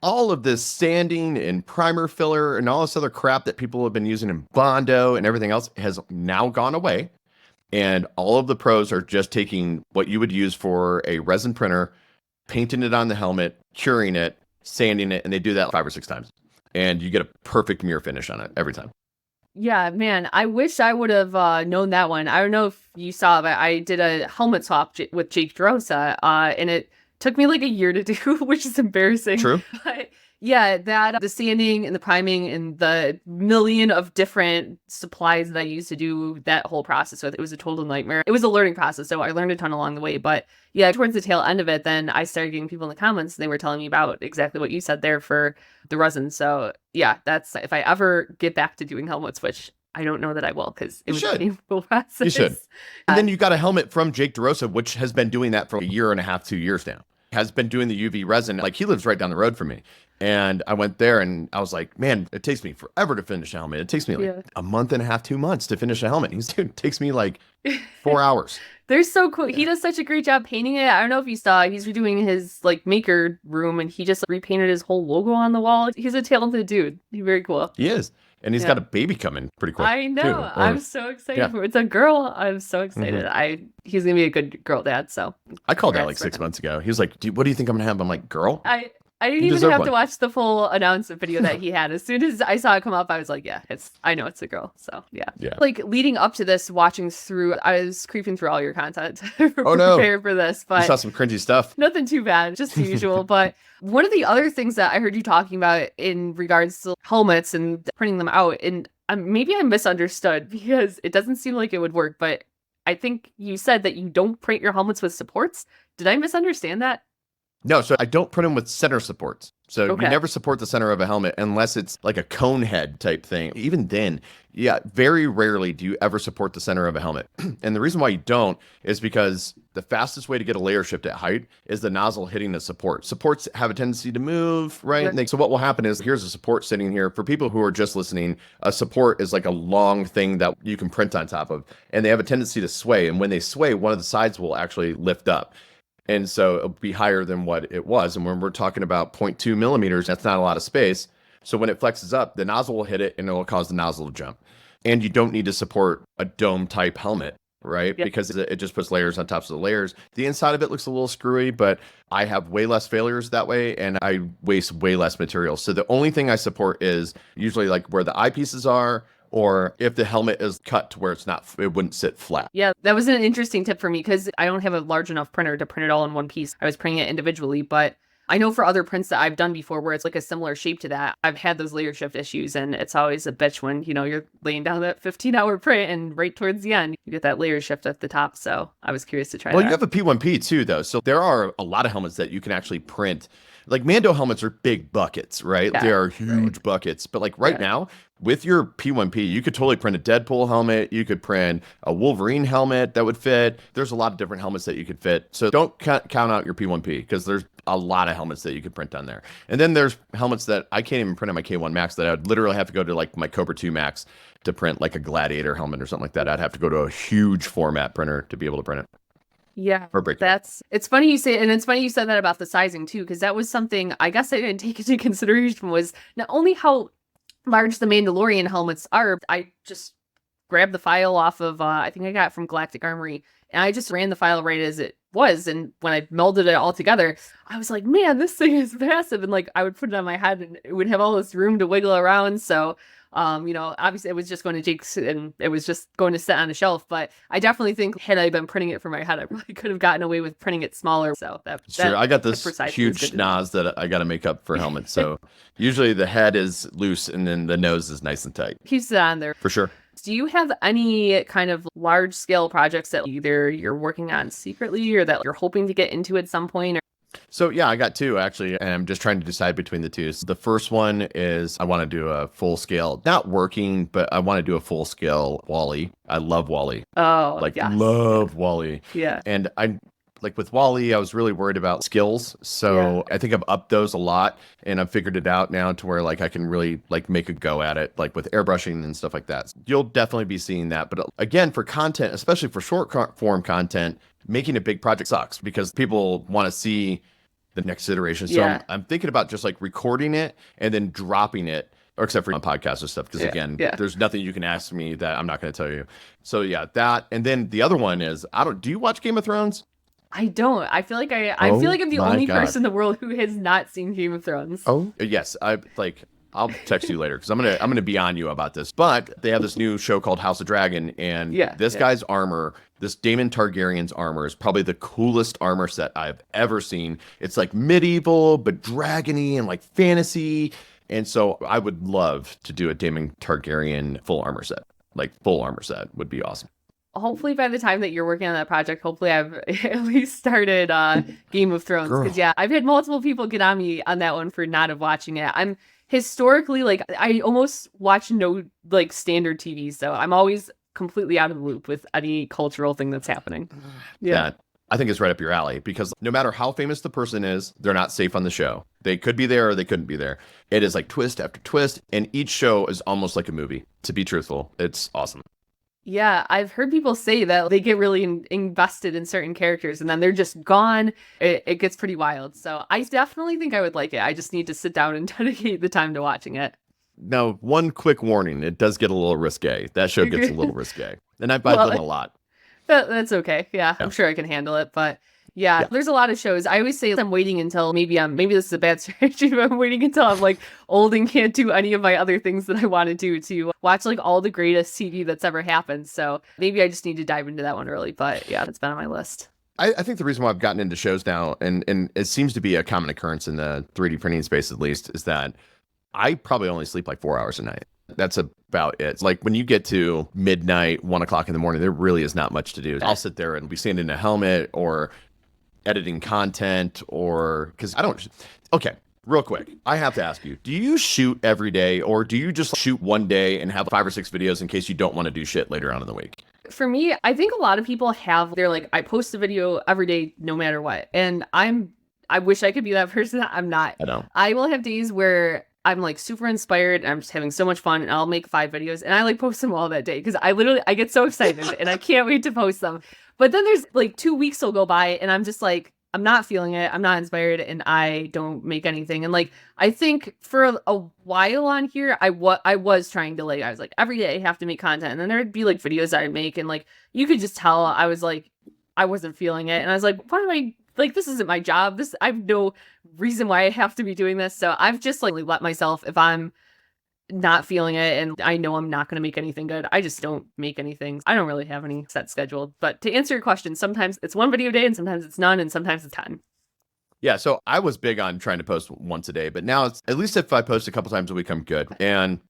all of this sanding and primer filler and all this other crap that people have been using in Bondo and everything else has now gone away. And all of the pros are just taking what you would use for a resin printer, painting it on the helmet, curing it, sanding it, and they do that 5 or 6 times. And you get a perfect mirror finish on it every time. Yeah, man, I wish I would have known that one. I don't know if you saw, but I did a helmet swap with Jake DeRosa, and it took me like a year to do, which is embarrassing. True. But yeah, that the sanding and the priming and the million of different supplies that I used to do that whole process with, it was a total nightmare. It was a learning process, so I learned a ton along the way. But yeah, towards the tail end of it, then I started getting people in the comments, and they were telling me about exactly what you said there for the resin. So yeah, that's if I ever get back to doing helmets, which I don't know that I will because it You was should. a painful process. You should. And then you got a helmet from Jake DeRosa, which has been doing that for a year and a half, 2 years now. Has been doing the UV resin. Like he lives right down the road from me. And I went there and I was like, man, it takes me forever to finish a helmet. It takes me like a month and a half, 2 months to finish a helmet. He's dude, it takes me like 4 hours. They're so cool. He does such a great job painting it. I don't know if you saw, he's redoing his like maker room and he just repainted his whole logo on the wall. He's a talented dude. He's very cool. He is. And he's got a baby coming pretty quick. I know. Too. I'm so excited for it. It's a girl. I'm so excited. He's gonna be a good girl dad. So I called that like 6 months ago. He was like, what do you think I'm gonna have? I'm like, girl. I didn't even have to watch the full announcement video that he had. As soon as I saw it come up, I was like, yeah, I know it's a girl. So yeah. Like leading up to this, watching through, I was creeping through all your content to prepare for this. But you saw some cringy stuff. Nothing too bad, just the usual. But one of the other things that I heard you talking about in regards to helmets and printing them out, and maybe I misunderstood because it doesn't seem like it would work, but I think you said that you don't print your helmets with supports. Did I misunderstand that? No, so I don't print them with center supports. So you Okay. never support the center of a helmet unless it's like a cone head type thing. Even then, yeah, very rarely do you ever support the center of a helmet. And the reason why you don't is because the fastest way to get a layer shift at height is the nozzle hitting the support. Supports have a tendency to move, right? So what will happen is here's a support sitting here. For people who are just listening, a support is like a long thing that you can print on top of, and they have a tendency to sway. And when they sway, one of the sides will actually lift up. And so it'll be higher than what it was. And when we're talking about 0.2 millimeters, that's not a lot of space. So when it flexes up, the nozzle will hit it and it will cause the nozzle to jump. And you don't need to support a dome type helmet, right? Yep. Because it just puts layers on top of the layers. The inside of it looks a little screwy, but I have way less failures that way and I waste way less material. So the only thing I support is usually like where the eyepieces are, or if the helmet is cut to where it wouldn't sit flat. Yeah, that was an interesting tip for me because I don't have a large enough printer to print it all in one piece. I was printing it individually, but I know for other prints that I've done before where it's like a similar shape to that, I've had those layer shift issues, and it's always a bitch when, you're laying down that 15-hour print and right towards the end, you get that layer shift at the top. So I was curious to try that. Well, you have a P1P too, though. So there are a lot of helmets that you can actually print. Like Mando helmets are big buckets, right? Yeah, They are huge buckets. But like right now, with your P1P, you could totally print a Deadpool helmet. You could print a Wolverine helmet that would fit. There's a lot of different helmets that you could fit. So don't count out your P1P because there's a lot of helmets that you could print on there. And then there's helmets that I can't even print on my K1 Max that I would literally have to go to like my Cobra 2 Max to print like a Gladiator helmet or something like that. I'd have to go to a huge format printer to be able to print it. Yeah, Or break it's funny you say, and it's funny you said that about the sizing too, because that was something I guess I didn't take into consideration was not only how large the Mandalorian helmets are. I just grabbed the file off of, I think I got it from Galactic Armory, and I just ran the file right as it was. And when I melded it all together, I was like, man, this thing is massive. And like, I would put it on my head and it would have all this room to wiggle around. So, obviously it was just going to Jake's and it was just going to sit on a shelf. But I definitely think had I been printing it for my head, I probably could have gotten away with printing it smaller. So sure, I got this huge schnoz that I got to make up for helmets. So usually the head is loose and then the nose is nice and tight. Keeps it on there. For sure. Do you have any kind of large scale projects that either you're working on secretly or that you're hoping to get into at some point? So yeah, I got two actually, and I'm just trying to decide between the two. So the first one is I want to do a full scale, not working, but I want to do a full scale Wally. I love Wally. Oh, like yes. love Wally. Yeah. And I like with Wally, I was really worried about skills. So I think I've upped those a lot and I've figured it out now to where like I can really like make a go at it, like with airbrushing and stuff like that. You'll definitely be seeing that. But again, for content, especially for short form content, making a big project sucks because people want to see the next iteration. So I'm thinking about just like recording it and then dropping it, or except for on podcasts and stuff. Because again, there's nothing you can ask me that I'm not going to tell you. So yeah, that. And then the other one is, do you watch Game of Thrones? I don't. I feel like I feel like I'm the only person in the world who has not seen Game of Thrones. Oh, yes. I'll text you later because I'm gonna be on you about this. But they have this new show called House of Dragon, and this guy's armor, this Daemon Targaryen's armor, is probably the coolest armor set I've ever seen. It's like medieval but dragony and like fantasy, and so I would love to do a Daemon Targaryen full armor set. Like full armor set would be awesome. Hopefully by the time that you're working on that project, hopefully I've at least started Game of Thrones. Because I've had multiple people get on me on that one for not watching it. I'm historically like I almost watch no like standard TV, so I'm always completely out of the loop with any cultural thing that's happening. Yeah. I think it's right up your alley because no matter how famous the person is, they're not safe on the show. They could be there or they couldn't be there. It is like twist after twist, and each show is almost like a movie. To be truthful, it's awesome. Yeah, I've heard people say that they get really invested in certain characters and then they're just gone. It gets pretty wild. So I definitely think I would like it. I just need to sit down and dedicate the time to watching it. Now, one quick warning. It does get a little risque. That show gets a little risque. And I've done a lot. That's okay. Yeah, I'm sure I can handle it. But yeah, there's a lot of shows. I always say I'm waiting until maybe this is a bad strategy, but I'm waiting until I'm like old and can't do any of my other things that I want to do to watch like all the greatest TV that's ever happened. So maybe I just need to dive into that one early. But yeah, that's been on my list. I think the reason why I've gotten into shows now, and it seems to be a common occurrence in the 3D printing space at least, is that I probably only sleep like 4 hours a night. That's about it. Like when you get to midnight, 1 o'clock in the morning, there really is not much to do. I'll sit there and be standing in a helmet or editing content, or because I don't. Okay, Real quick, I have to ask you, do you shoot every day or do you just shoot one day and have 5 or 6 videos in case you don't want to do shit later on in the week? For me, I think a lot of people they're like, I post a video every day, no matter what. And I wish I could be that person. I'm not. I don't. I will have days where I'm like super inspired and I'm just having so much fun and I'll make 5 videos and I like post them all that day because I get so excited and I can't wait to post them. But then there's like 2 weeks will go by and I'm just like, I'm not feeling it. I'm not inspired and I don't make anything. And like, I think for a while on here, I was trying to I was like, every day I have to make content. And then there'd be like videos I'd make and like, you could just tell I was like, I wasn't feeling it. And I was like, why am I like, this isn't my job. I have no reason why I have to be doing this. So I've just like let myself, if I'm not feeling it and I know I'm not going to make anything good, I just don't make anything. I don't really have any set scheduled. But to answer your question, sometimes it's 1 video a day and sometimes it's none and sometimes it's 10. Yeah, so I was big on trying to post once a day, but now it's at least if I post a couple times a week, I'm good. And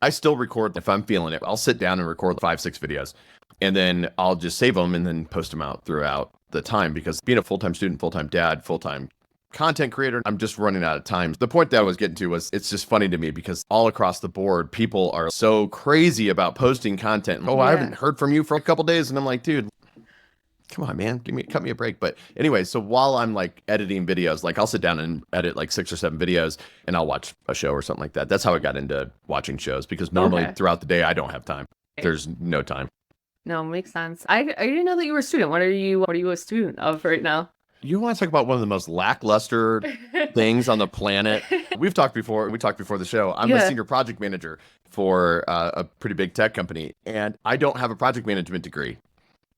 I still record if I'm feeling it. I'll sit down and record 5, 6 videos and then I'll just save them and then post them out throughout the time because being a full-time student, full-time dad, full-time content creator, I'm just running out of time. The point that I was getting to was it's just funny to me because all across the board, people are so crazy about posting content. Oh, I haven't heard from you for a couple days. And I'm like, dude, come on, man, cut me a break. But anyway, so while I'm like editing videos, like I'll sit down and edit like 6 or 7 videos and I'll watch a show or something like that. That's how I got into watching shows because normally throughout the day, I don't have time. There's no time. No, makes sense. I didn't know that you were a student. What are you a student of right now? You want to talk about one of the most lackluster things on the planet? We talked before the show. I'm a senior project manager for a pretty big tech company, and I don't have a project management degree.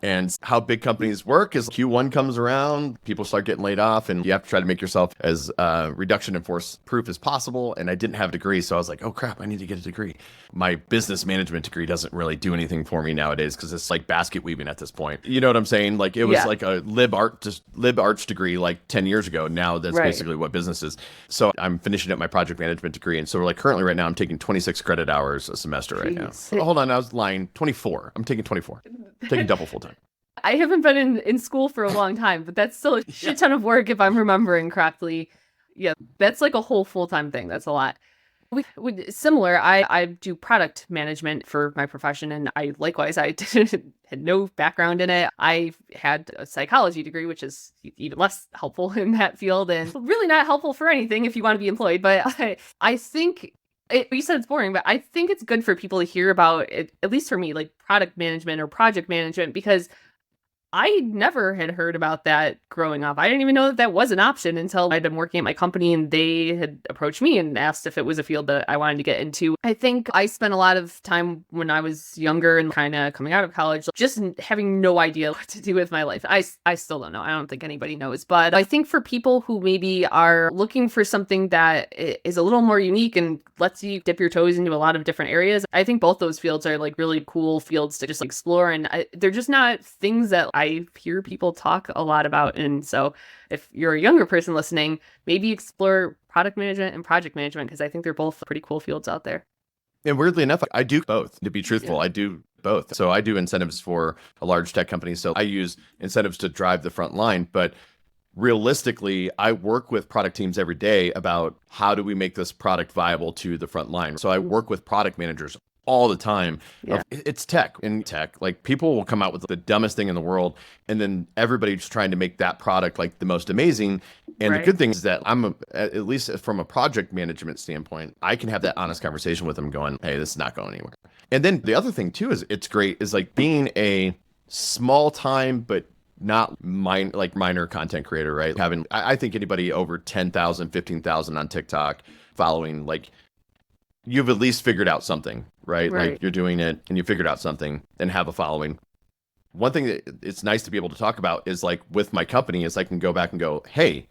And how big companies work is Q1 comes around, people start getting laid off, and you have to try to make yourself as reduction in force proof as possible. And I didn't have a degree, so I was like, oh crap, I need to get a degree. My business management degree doesn't really do anything for me nowadays because it's like basket weaving at this point. You know what I'm saying? Like it was like a lib arts degree like 10 years ago. Now that's basically what business is. So I'm finishing up my project management degree. And so we're like currently right now, I'm taking 26 credit hours a semester right now. Oh, hold on, I was lying. 24. I'm taking 24. I'm taking double full time. I haven't been in school for a long time, but that's still a shit ton of work if I'm remembering correctly. Yeah, that's like a whole full-time thing. That's a lot. Similar, I do product management for my profession, and I had no background in it. I had a psychology degree, which is even less helpful in that field and really not helpful for anything if you want to be employed. But I think you said it's boring, but I think it's good for people to hear about it, at least for me, like product management or project management, because I never had heard about that growing up. I didn't even know that that was an option until I'd been working at my company and they had approached me and asked if it was a field that I wanted to get into. I think I spent a lot of time when I was younger and kind of coming out of college, just having no idea what to do with my life. I still don't know. I don't think anybody knows. But I think for people who maybe are looking for something that is a little more unique and lets you dip your toes into a lot of different areas, I think both those fields are like really cool fields to just explore. And they're just not things that I hear people talk a lot about. And so if you're a younger person listening, maybe explore product management and project management, because I think they're both pretty cool fields out there. And weirdly enough, I do both. To be truthful, I do both. So I do incentives for a large tech company. So I use incentives to drive the front line. But realistically, I work with product teams every day about how do we make this product viable to the front line. So I work with product managers all the time. It's tech. In tech, like people will come out with the dumbest thing in the world, and then everybody's trying to make that product like the most amazing. And the good thing is that at least from a project management standpoint, I can have that honest conversation with them going, hey, this is not going anywhere. And then the other thing too is it's great is like being a small time but not minor content creator, right? I think anybody over 10,000, 15,000 on TikTok following, like, you've at least figured out something, right? Like you're doing it and you figured out something and have a following. One thing that it's nice to be able to talk about is like with my company is I can go back and go, hey,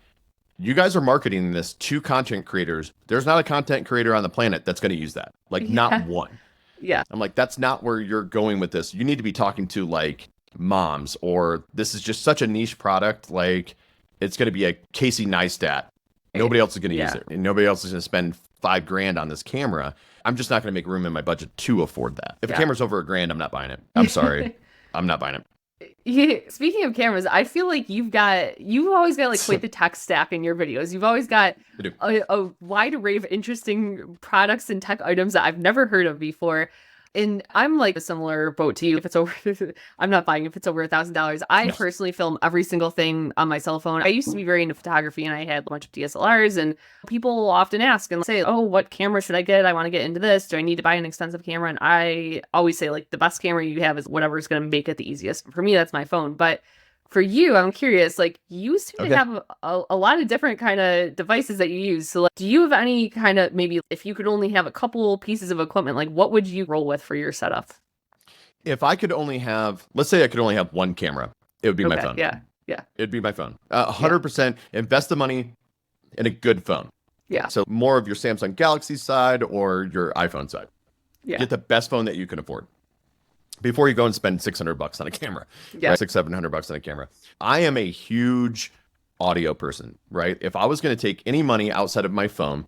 you guys are marketing this to content creators. There's not a content creator on the planet that's going to use that. Like not one. Yeah. I'm like, that's not where you're going with this. You need to be talking to like moms, or this is just such a niche product. Like it's going to be a Casey Neistat. Nobody else is going to use it. And nobody else is going to spend $5,000 on this camera. I'm just not going to make room in my budget to afford that. If a camera's over $1,000, I'm not buying it. I'm sorry. I'm not buying it. Yeah, speaking of cameras, I feel like you've always got like quite the tech stack in your videos. You've always got I do. a wide array of interesting products and tech items that I've never heard of before. And I'm like a similar boat to you. If it's over, I'm not buying if it's over $1,000. I No. personally film every single thing on my cell phone. I used to be very into photography and I had a bunch of DSLRs, and people often ask and say, "Oh, what camera should I get? I want to get into this. Do I need to buy an expensive camera?" And I always say like the best camera you have is whatever's going to make it the easiest. For me, that's my phone. But for you, I'm curious, like you seem to Okay. have a lot of different kind of devices that you use. So like, do you have any kind of, maybe if you could only have a couple pieces of equipment, like what would you roll with for your setup? If I could only have, let's say I could only have one camera, it would be my Okay. phone. Yeah. Yeah. It'd be my phone. Yeah. 100% invest the money in a good phone. Yeah. So more of your Samsung Galaxy side or your iPhone side. Yeah. Get the best phone that you can afford before you go and spend $600 on a camera. Yeah. Right? $600-700 on a camera. I am a huge audio person, right? If I was going to take any money outside of my phone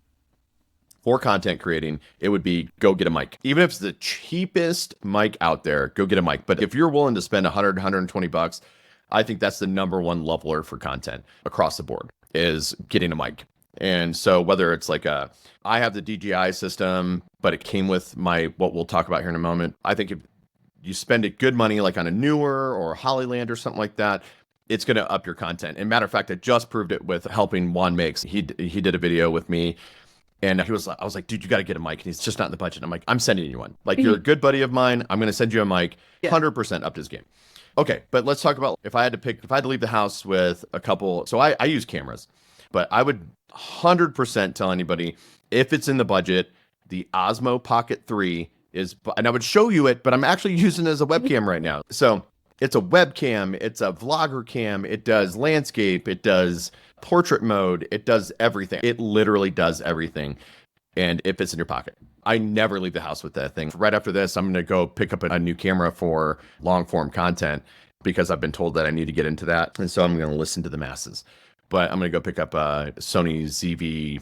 for content creating, it would be go get a mic. Even if it's the cheapest mic out there, go get a mic. But if you're willing to spend $100-120, I think that's the number one leveler for content across the board is getting a mic. And so whether it's like I have the DJI system, but it came with what we'll talk about here in a moment. I think if you spend it good money, like on a Newer or Hollyland or something like that, it's going to up your content. And matter of fact, I just proved it with helping Juan Makes. He did a video with me. And I was like, dude, you got to get a mic. And he's just not in the budget. I'm like, I'm sending you one. Like, you're a good buddy of mine. I'm going to send you a mic. 100% upped his game. Okay, but let's talk about if I had to leave the house with a couple. So I use cameras, but I would 100% tell anybody if it's in the budget, the Osmo Pocket 3 is, and I would show you it, but I'm actually using it as a webcam right now. So it's a webcam, it's a vlogger cam, it does landscape, it does portrait mode, it does everything. It literally does everything. And it fits in your pocket. I never leave the house with that thing. Right after this, I'm going to go pick up a new camera for long form content because I've been told that I need to get into that. And so I'm going to listen to the masses. But I'm going to go pick up a Sony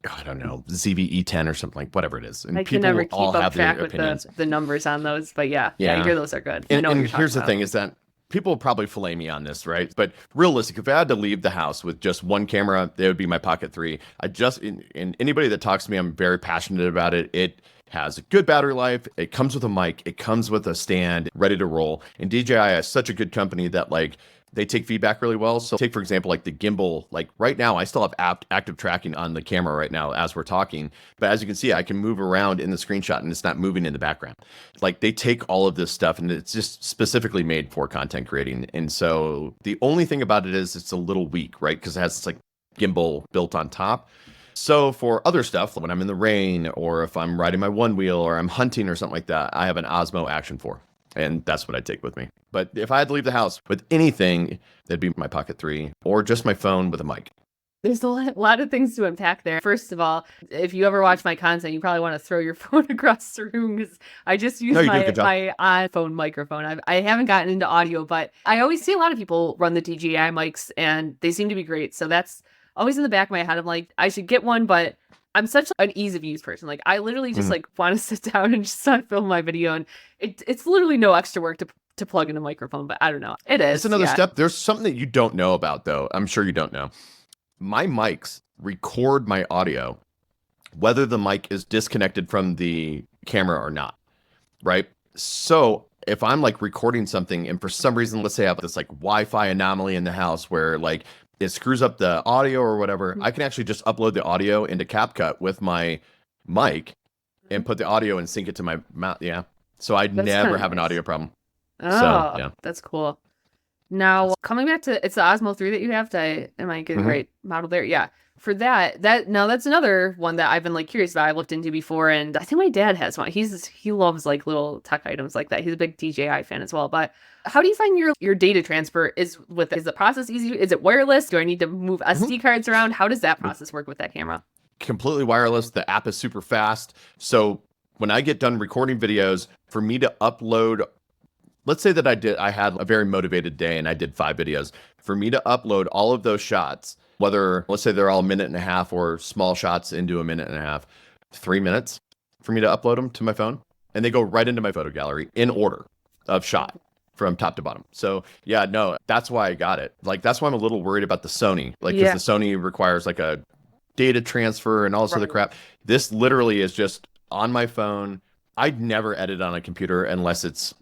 I don't know, ZV-E10 or something, like whatever it is. And I can people never keep all up have their track with opinions. the numbers on those, but yeah, I hear those are good. I And, know what and you're talking here's the about. thing is that people will probably fillet me on this, right? But realistic, if I had to leave the house with just one camera, it would be my Pocket 3. And anybody that talks to me, I'm very passionate about it. It has a good battery life. It comes with a mic. It comes with a stand ready to roll. And DJI is such a good company that like they take feedback really well. So take, for example, like the gimbal, like right now, I still have active tracking on the camera right now as we're talking. But as you can see, I can move around in the screenshot and it's not moving in the background. Like they take all of this stuff and it's just specifically made for content creating. And so the only thing about it is it's a little weak, right? Because it has this like gimbal built on top. So for other stuff, when I'm in the rain or if I'm riding my one wheel or I'm hunting or something like that, I have an Osmo Action 4. And that's what I take with me. But if I had to leave the house with anything, it'd be my Pocket 3 or just my phone with a mic. There's a lot of things to unpack there. First of all, if you ever watch my content, you probably want to throw your phone across the room because I just use my iPhone microphone. I haven't gotten into audio, but I always see a lot of people run the DJI mics and they seem to be great. So that's always in the back of my head. I'm like, I should get one, but I'm such an ease of use person. Like I literally just like want to sit down and just film my video, and it's literally no extra work to plug in a microphone. But I don't know, it is. It's another step. There's something that you don't know about, though. I'm sure you don't know. My mics record my audio, whether the mic is disconnected from the camera or not. Right. So if I'm like recording something, and for some reason, let's say I have this like Wi-Fi anomaly in the house where like it screws up the audio or whatever, I can actually just upload the audio into CapCut with my mic and put the audio and sync it to my mouth. Yeah. So I'd never have an audio problem. Oh, so, yeah. That's cool. Now, coming back to, it's the Osmo 3 that you have. Am I getting the right model there? Yeah. For that's another one that I've been like curious about. I've looked into before, and I think my dad has one. He loves like little tech items like that. He's a big DJI fan as well. But how do you find your data transfer is the process easy? Is it wireless? Do I need to move SD cards around? How does that process work with that camera? Completely wireless. The app is super fast. So when I get done recording videos, for me to upload, let's say that I had a very motivated day and I did 5 videos. For me to upload all of those shots, whether let's say they're all 1.5 minutes or small shots into 1.5 minutes, 3 minutes for me to upload them to my phone, and they go right into my photo gallery in order of shot from top to bottom. So yeah, no, that's why I got it. Like that's why I'm a little worried about the Sony, like because Yeah. the Sony requires like a data transfer and all this other Right. crap. This literally is just on my phone. I'd never edit on a computer unless it's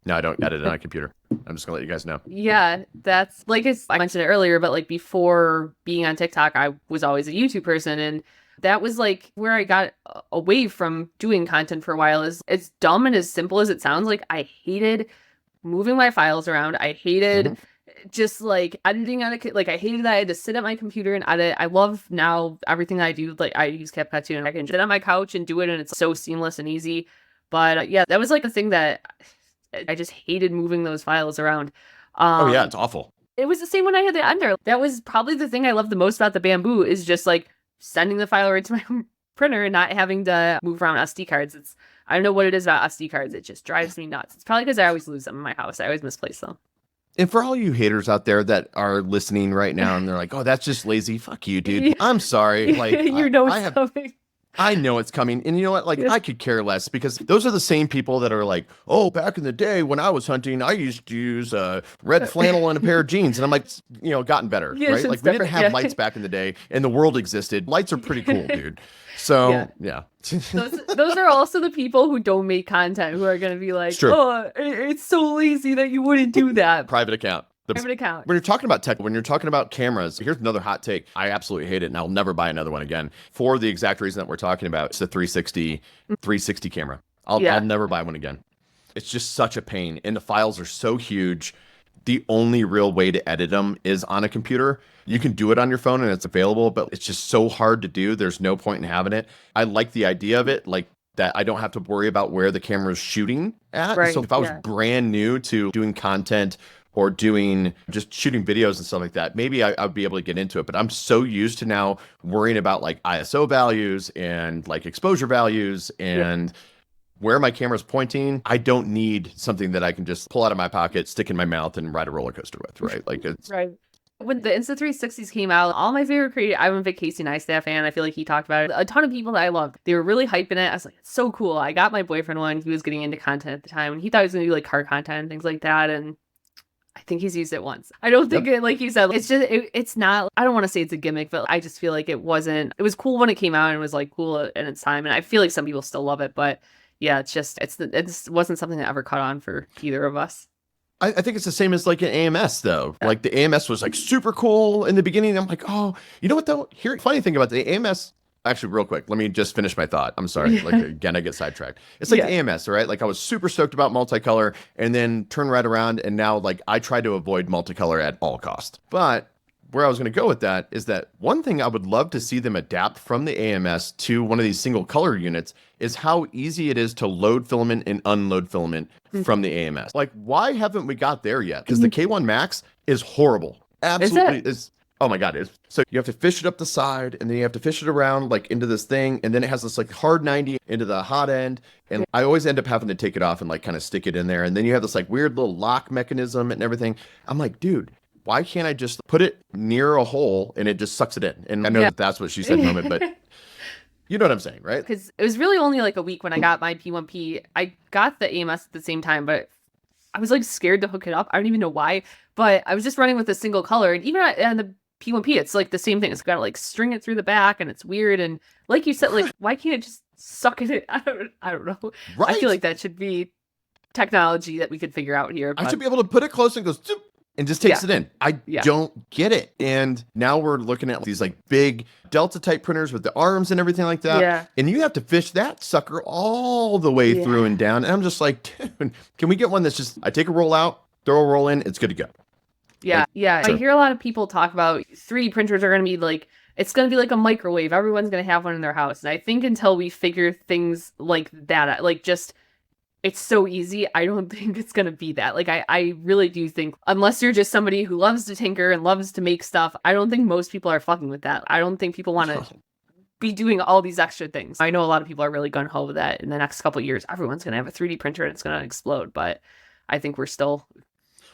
no, I don't edit on a computer. I'm just gonna let you guys know. Yeah, that's like I mentioned it earlier, but like before being on TikTok, I was always a YouTube person, and that was like where I got away from doing content for a while. Is as dumb and as simple as it sounds, like I hated moving my files around. I hated Mhm. just like editing on like I hated that I had to sit at my computer and edit. I love now everything I do. Like I use CapCut too, and I can sit on my couch and do it, and it's so seamless and easy. But yeah, that was like a thing that I just hated moving those files around. Oh yeah, it's awful. It was the same when I had the Ender. That was probably the thing I loved the most about the Bamboo is just like sending the file right to my printer and not having to move around SD cards. I don't know what it is about SD cards. It just drives me nuts. It's probably because I always lose them in my house. I always misplace them. And for all you haters out there that are listening right now and they're like, "Oh, that's just lazy." Fuck you, dude. Yeah. I'm sorry. Like You know I it's have coming. I know it's coming. And you know what? Like, Yeah. I could care less because those are the same people that are like, oh, back in the day when I was hunting, I used to use red flannel and a pair of jeans. And I'm like, gotten better, Yeah, right? shit's Like, we didn't different. have Yeah. lights back in the day and the world existed. Lights are pretty cool, dude. So, yeah. Those are also the people who don't make content who are going to be like, It's true. oh, it's so lazy that you wouldn't do that. Private account. Private account. When you're talking about tech, when you're talking about cameras, here's another hot take. I absolutely hate it, and I'll never buy another one again for the exact reason that we're talking about. It's the 360 camera. I'll never buy one again. It's just such a pain, and the files are so huge. The only real way to edit them is on a computer. You can do it on your phone, and it's available, but it's just so hard to do. There's no point in having it. I like the idea of it, like that I don't have to worry about where the camera is shooting at. Right, So if I was brand new to doing content or doing just shooting videos and stuff like that, maybe I'd be able to get into it. But I'm so used to now worrying about like ISO values and like exposure values and where my camera's pointing. I don't need something that I can just pull out of my pocket, stick in my mouth, and ride a roller coaster with, right? Like it's right. When the Insta360s came out, all my favorite creators, I'm a big Casey Neistat fan. I feel like he talked about it. A ton of people that I loved, they were really hyping it. I was like, it's so cool. I got my boyfriend one. He was getting into content at the time, and he thought he was going to do like car content and things like that. And I think he's used it once. I don't think it, like you said, it's just, it's not, I don't want to say it's a gimmick, but I just feel like it was cool when it came out and it was like cool in its time. And I feel like some people still love it, but yeah, it wasn't something that ever caught on for either of us. I think it's the same as like an AMS though. Like the AMS was like super cool in the beginning. I'm like, oh, you know what though? Funny thing about the AMS, actually real quick, let me just finish my thought. I'm sorry. Like again, I get sidetracked. It's like the AMS, right? Like I was super stoked about multicolor and then turn right around and now like I try to avoid multicolor at all cost. But where I was going to go with that is that one thing I would love to see them adapt from the AMS to one of these single color units is how easy it is to load filament and unload filament from the AMS. Like, why haven't we got there yet? Because the K1 Max is horrible. Absolutely is. Oh my God, it is. So you have to fish it up the side and then you have to fish it around like into this thing. And then it has this like hard 90 into the hot end. And I always end up having to take it off and like kind of stick it in there. And then you have this like weird little lock mechanism and everything. I'm like, dude, why can't I just put it near a hole and it just sucks it in? And I know that that's what she said, moment, but you know what I'm saying, right? Because it was really only like a week when I got my P1P. I got the AMS at the same time, but I was like scared to hook it up. I don't even know why, but I was just running with a single color. And even on the P1P, it's like the same thing. It's got to like string it through the back and it's weird. And like you said, like, why can't it just suck it in? I don't know. Right? I feel like that should be technology that we could figure out here. I should be able to put it close and goes, zoop, and just takes it in. I don't get it. And now we're looking at these like big Delta type printers with the arms and everything like that. Yeah. And you have to fish that sucker all the way through and down. And I'm just like, dude, can we get one that's just, I take a roll out, throw a roll in, it's good to go. Yeah. Like, yeah. sure. I hear a lot of people talk about 3D printers are going to be like, it's going to be like a microwave. Everyone's going to have one in their house. And I think until we figure things like that out, like just, it's so easy. I don't think it's going to be that. Like, I really do think, unless you're just somebody who loves to tinker and loves to make stuff, I don't think most people are fucking with that. I don't think people want to be doing all these extra things. I know a lot of people are really gung-ho with that. In the next couple of years, everyone's going to have a 3D printer and it's going to explode. But I think we're still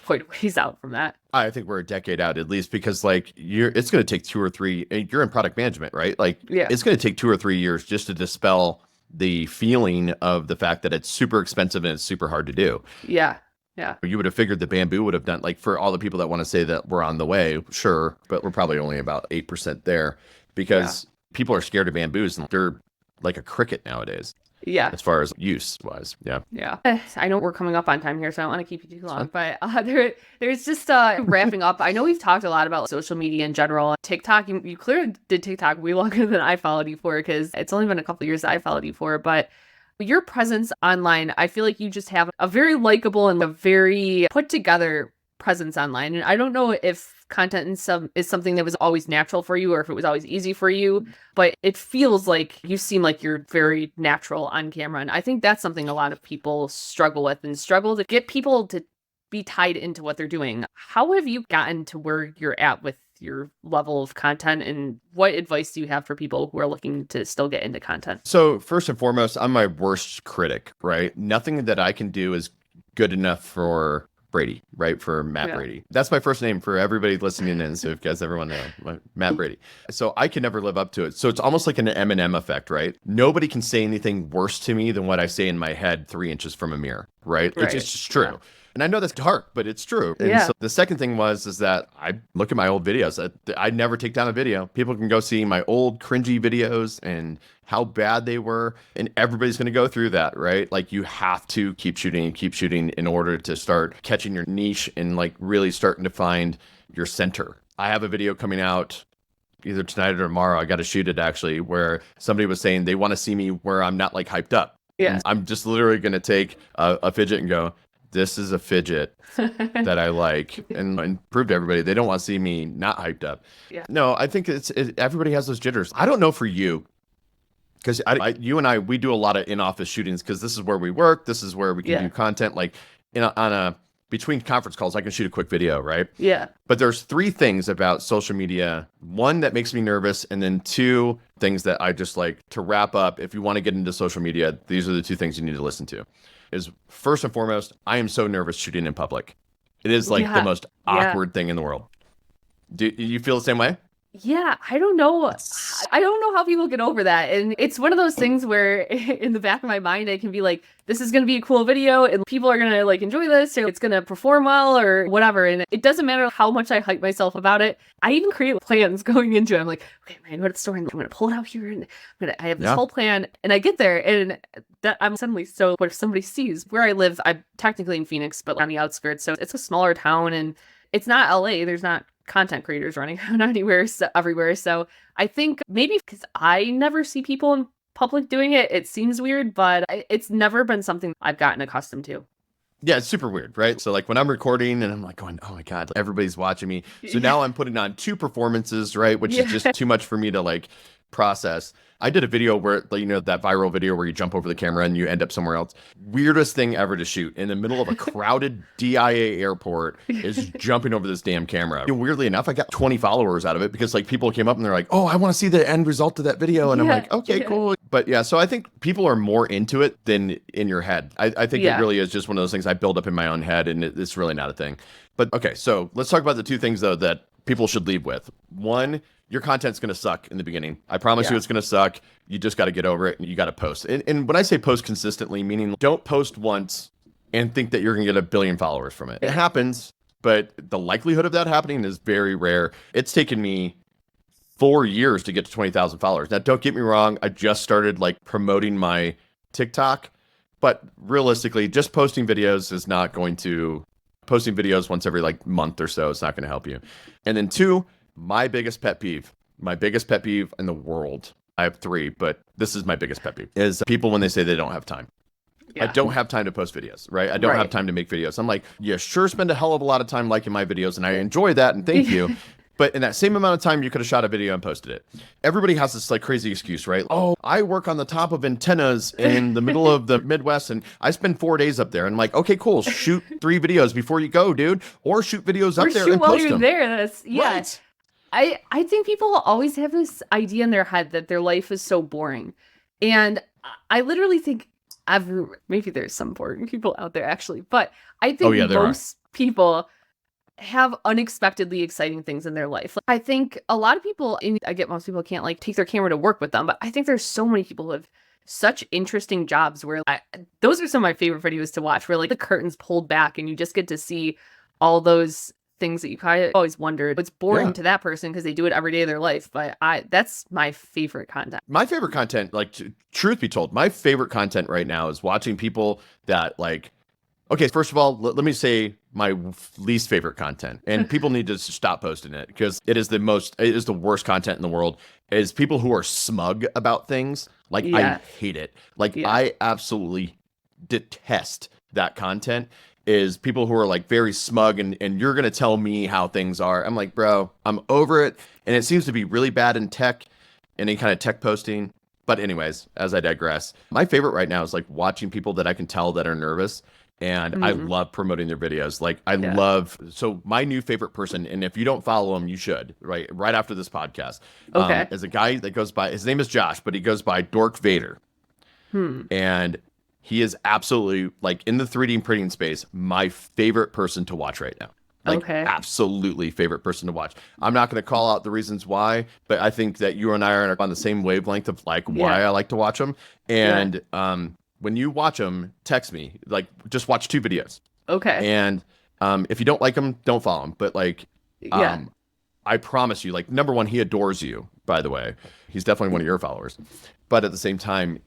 quite a ways out from that. I think we're a decade out at least because like it's going to take 2 or 3, you're in product management, right? Like it's going to take 2 or 3 years just to dispel the feeling of the fact that it's super expensive and it's super hard to do. Yeah. Yeah. You would have figured the bamboo would have done, like, for all the people that want to say that we're on the way, sure, but we're probably only about 8% there because people are scared of bamboos and they're like a cricket nowadays Yeah. as far as use wise. Yeah. Yeah. I know we're coming up on time here, so I don't want to keep you too long, fine. but there's just wrapping up. I know we've talked a lot about social media in general. TikTok, you clearly did TikTok way longer than I followed you for, because it's only been a couple of years that I followed you for, but your presence online, I feel like you just have a very likable and a very put together presence online. And I don't know if content is something that was always natural for you or if it was always easy for you, but it feels like you seem like you're very natural on camera. And I think that's something a lot of people struggle with and struggle to get people to be tied into what they're doing. How have you gotten to where you're at with your level of content, and what advice do you have for people who are looking to still get into content? So first and foremost, I'm my worst critic, right? Nothing that I can do is good enough for Brady, right? For Matt Brady. That's my first name for everybody listening in. So if you guys everyone know, Matt Brady. So I can never live up to it. So it's almost like an Eminem effect, right? Nobody can say anything worse to me than what I say in my head 3 inches from a mirror, right? It's just true. Yeah. And I know that's dark, but it's true. And so the second thing is that I look at my old videos. I never take down a video. People can go see my old cringy videos and how bad they were. And everybody's going to go through that, right? Like, you have to keep shooting in order to start catching your niche and like really starting to find your center. I have a video coming out either tonight or tomorrow. I got to shoot it actually, where somebody was saying they want to see me where I'm not like hyped up. Yeah. And I'm just literally going to take a fidget and go, this is a fidget that I like, and prove to everybody they don't want to see me not hyped up. Yeah. No, I think everybody has those jitters. I don't know for you, because you and I, we do a lot of in-office shootings because this is where we work. This is where we can do content. Like between conference calls, I can shoot a quick video, right? Yeah. But there's 3 things about social media. 1 that makes me nervous, and then 2 things that I just like to wrap up. If you want to get into social media, these are the 2 things you need to listen to. Is first and foremost, I am so nervous shooting in public. It is like the most awkward thing in the world. Do you feel the same way? Yeah, I don't know. I don't know how people get over that. And it's one of those things where in the back of my mind, I can be like, this is going to be a cool video and people are going to like enjoy this, or it's going to perform well or whatever. And it doesn't matter how much I hype myself about it. I even create plans going into it. I'm like, okay, man, what story? I'm going to pull it out here and I have this whole plan. And I get there and I'm suddenly so, what if somebody sees where I live? I'm technically in Phoenix, but on the outskirts. So it's a smaller town and it's not LA. There's not content creators running around everywhere. So I think maybe because I never see people in public doing it, it seems weird, but it's never been something I've gotten accustomed to. Yeah, it's super weird, right? So like when I'm recording and I'm like going, oh my God, everybody's watching me. So now I'm putting on 2 performances, right? Which is just too much for me to like process. I did a video where, you know, that viral video where you jump over the camera and you end up somewhere else. Weirdest thing ever to shoot in the middle of a crowded DIA airport is jumping over this damn camera. And weirdly enough, I got 20 followers out of it because like people came up and they're like, oh, I want to see the end result of that video. And I'm like, okay, cool. But yeah, so I think people are more into it than in your head. I think it really is just one of those things I build up in my own head, and it's really not a thing. But okay, so let's talk about the 2 things though that people should leave with. 1, your content's going to suck in the beginning. I promise you it's going to suck. You just got to get over it and you got to post. And when I say post consistently, meaning don't post once and think that you're going to get 1 billion followers from it. It happens, but the likelihood of that happening is very rare. It's taken me 4 years to get to 20,000 followers. Now, don't get me wrong. I just started like promoting my TikTok, but realistically, just posting videos is not going to, posting videos once every like month or so, it's not going to help you. And then 2, my biggest pet peeve in the world, I have 3, but this is my biggest pet peeve, is people when they say they don't have time. Yeah. I don't have time to post videos, right? I don't have time to make videos. I'm like, yeah, sure, spend a hell of a lot of time liking my videos, and I enjoy that, and thank you. But in that same amount of time, you could have shot a video and posted it. Everybody has this like crazy excuse, right? Oh, I work on the top of antennas in the middle of the Midwest and I spend 4 days up there. And I'm like, okay, cool. Shoot 3 videos before you go, dude. Or shoot videos up there and post them. There. That's, right. I think people always have this idea in their head that their life is so boring. And I literally think maybe there's some boring people out there actually, but I think most people have unexpectedly exciting things in their life. I think a lot of people, I get most people can't like take their camera to work with them, but I think there's so many people who have such interesting jobs where those are some of my favorite videos to watch, where like the curtains pulled back and you just get to see all those things that you kind of always wondered. It's boring to that person because they do it every day of their life, but that's my favorite content. My favorite content, like truth be told, my favorite content right now is watching people that like, okay, first of all, let me say my least favorite content, and people need to stop posting it because it is the worst content in the world, is people who are smug about things. Like, I hate it. Like, I absolutely detest that content, is people who are like very smug and you're going to tell me how things are. I'm like, bro, I'm over it. And it seems to be really bad in tech, any kind of tech posting. But anyways, as I digress, my favorite right now is like watching people that I can tell that are nervous. And I love promoting their videos. Like, I love, so my new favorite person, and if you don't follow him, you should, right after this podcast, is a guy that goes by, his name is Josh, but he goes by Dork Vader. And he is absolutely, like, in the 3D printing space, my favorite person to watch right now. Like, absolutely favorite person to watch. I'm not going to call out the reasons why, but I think that you and I are on the same wavelength of like why I like to watch them. And, when you watch them, text me. Like, just watch 2 videos. And if you don't like them, don't follow him. But like, I promise you, like, number one, he adores you, by the way. He's definitely one of your followers. But at the same time,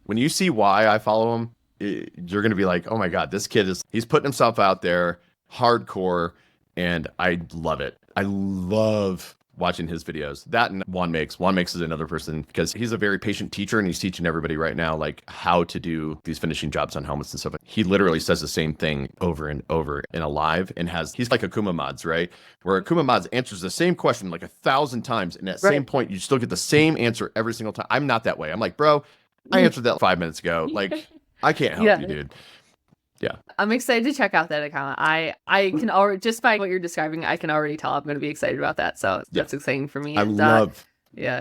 when you see why I follow him, you're going to be like, oh my God, this kid he's putting himself out there hardcore. And I love it. I love watching his videos. That and Juan Makes is another person, because he's a very patient teacher and he's teaching everybody right now like how to do these finishing jobs on helmets and stuff. He literally says the same thing over and over in a live, and he's like Akuma Mods, right? Where Akuma Mods answers the same question like 1,000 times, and at same point you still get the same answer every single time. I'm not that way. I'm like, bro, I answered that 5 minutes ago. Like, I can't help you, dude. Yeah. I'm excited to check out that account. I can already, just by what you're describing, I can already tell I'm going to be excited about that. So that's exciting for me. I love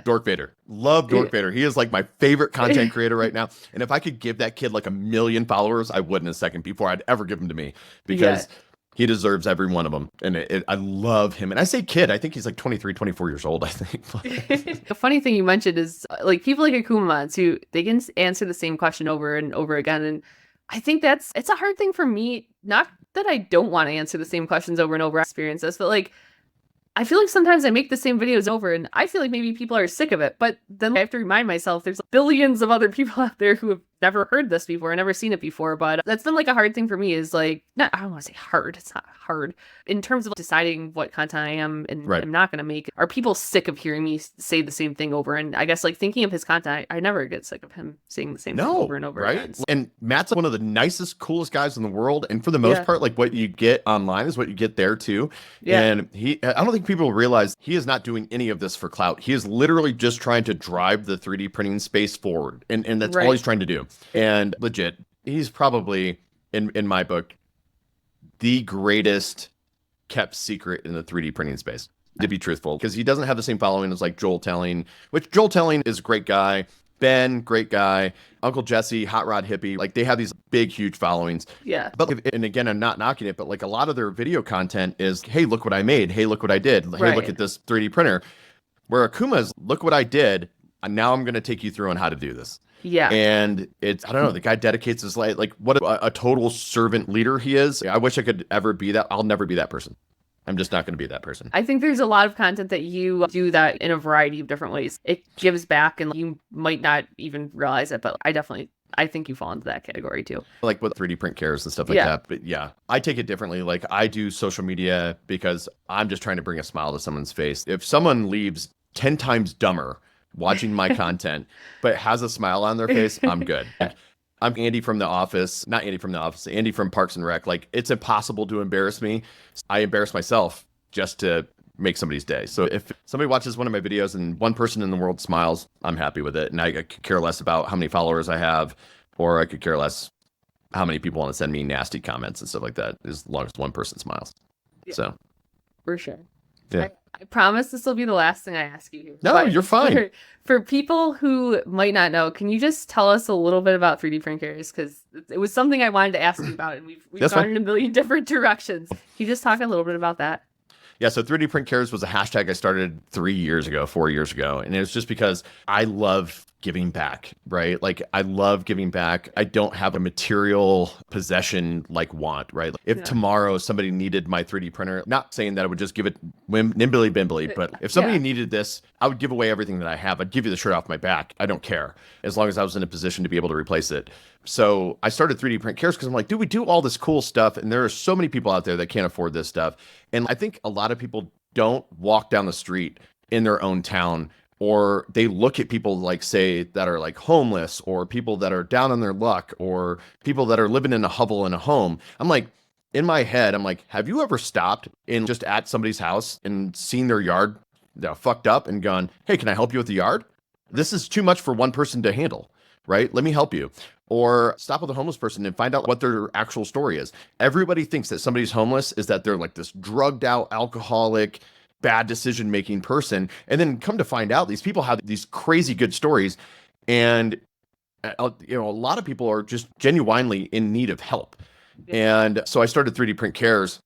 Dork Vader. Love Dork Vader. He is like my favorite content creator right now. And if I could give that kid like 1 million followers, I would in a second before I'd ever give him to me, because he deserves every one of them. And I love him. And I say kid, I think he's like 23, 24 years old, I think. The funny thing you mentioned is like people like Akumans who they can answer the same question over and over again. And I think it's a hard thing for me. Not that I don't want to answer the same questions over and over, experience this, but like, I feel like sometimes I make the same videos over and I feel like maybe people are sick of it, but then I have to remind myself there's billions of other people out there who have never heard this before, never seen it before. But that's been like a hard thing for me, is like, I don't want to say hard. It's not hard in terms of deciding what content I am and I'm not going to make. Are people sick of hearing me say the same thing over? And I guess like thinking of his content, I never get sick of him saying the same thing over and over again. And Matt's one of the nicest, coolest guys in the world. And for the most part, like what you get online is what you get there too. And I don't think people realize he is not doing any of this for clout. He is literally just trying to drive the 3D printing space forward. And that's all he's trying to do. And legit, he's probably, in my book, the greatest kept secret in the 3D printing space, to be truthful, because he doesn't have the same following as like Joel Telling, which Joel Telling is a great guy. Ben, great guy. Uncle Jesse, hot rod hippie. Like, they have these big, huge followings. Yeah. But, and again, I'm not knocking it, but like a lot of their video content is, hey, look what I made. Hey, look what I did. Hey, look at this 3D printer. Where Akuma's, look what I did. And now I'm going to take you through on how to do this. Yeah. And it's, I don't know, the guy dedicates his life, like what a total servant leader he is. I wish I could ever be that. I'll never be that person. I'm just not going to be that person. I think there's a lot of content that you do that in a variety of different ways. It gives back and you might not even realize it, but I think you fall into that category too. Like with 3D print cares and stuff like that. But yeah, I take it differently. Like, I do social media because I'm just trying to bring a smile to someone's face. If someone leaves 10 times dumber watching my content, but has a smile on their face, I'm good. I'm Andy from The Office, not Andy from The Office, Andy from Parks and Rec. Like, it's impossible to embarrass me. I embarrass myself just to make somebody's day. So if somebody watches one of my videos and one person in the world smiles, I'm happy with it. And I could care less about how many followers I have, or I could care less how many people want to send me nasty comments and stuff like that, as long as one person smiles. Yeah. So for sure. Yeah. I promise this will be the last thing I ask you here. No, but you're fine. For people who might not know, can you just tell us a little bit about 3D print carriers? Because it was something I wanted to ask you about, and we've gone in a million different directions. Can you just talk a little bit about that? Yeah, so 3D print cares was a hashtag I started 4 years ago. And it was just because I love giving back, right? Like I love giving back. I don't have a material possession like want, right? If Yeah. tomorrow somebody needed my 3D printer, not saying that I would just give it nimbly bimbly, but if somebody Yeah. needed this, I would give away everything that I have. I'd give you the shirt off my back. I don't care as long as I was in a position to be able to replace it. So I started 3D print cares because I'm like, dude, we do all this cool stuff. And there are so many people out there that can't afford this stuff. And I think a lot of people don't walk down the street in their own town, or they look at people like, say, that are like homeless, or people that are down on their luck, or people that are living in a hovel in a home. I'm like, in my head, I'm like, have you ever stopped in just at somebody's house and seen their yard fucked up and gone, hey, can I help you with the yard? This is too much for one person to handle, right? Let me help you. Or stop with a homeless person and find out what their actual story is. Everybody thinks that somebody's homeless is that they're like this drugged out alcoholic, bad decision making person. And then come to find out, these people have these crazy good stories. And, a lot of people are just genuinely in need of help. And so I started 3D Print Cares.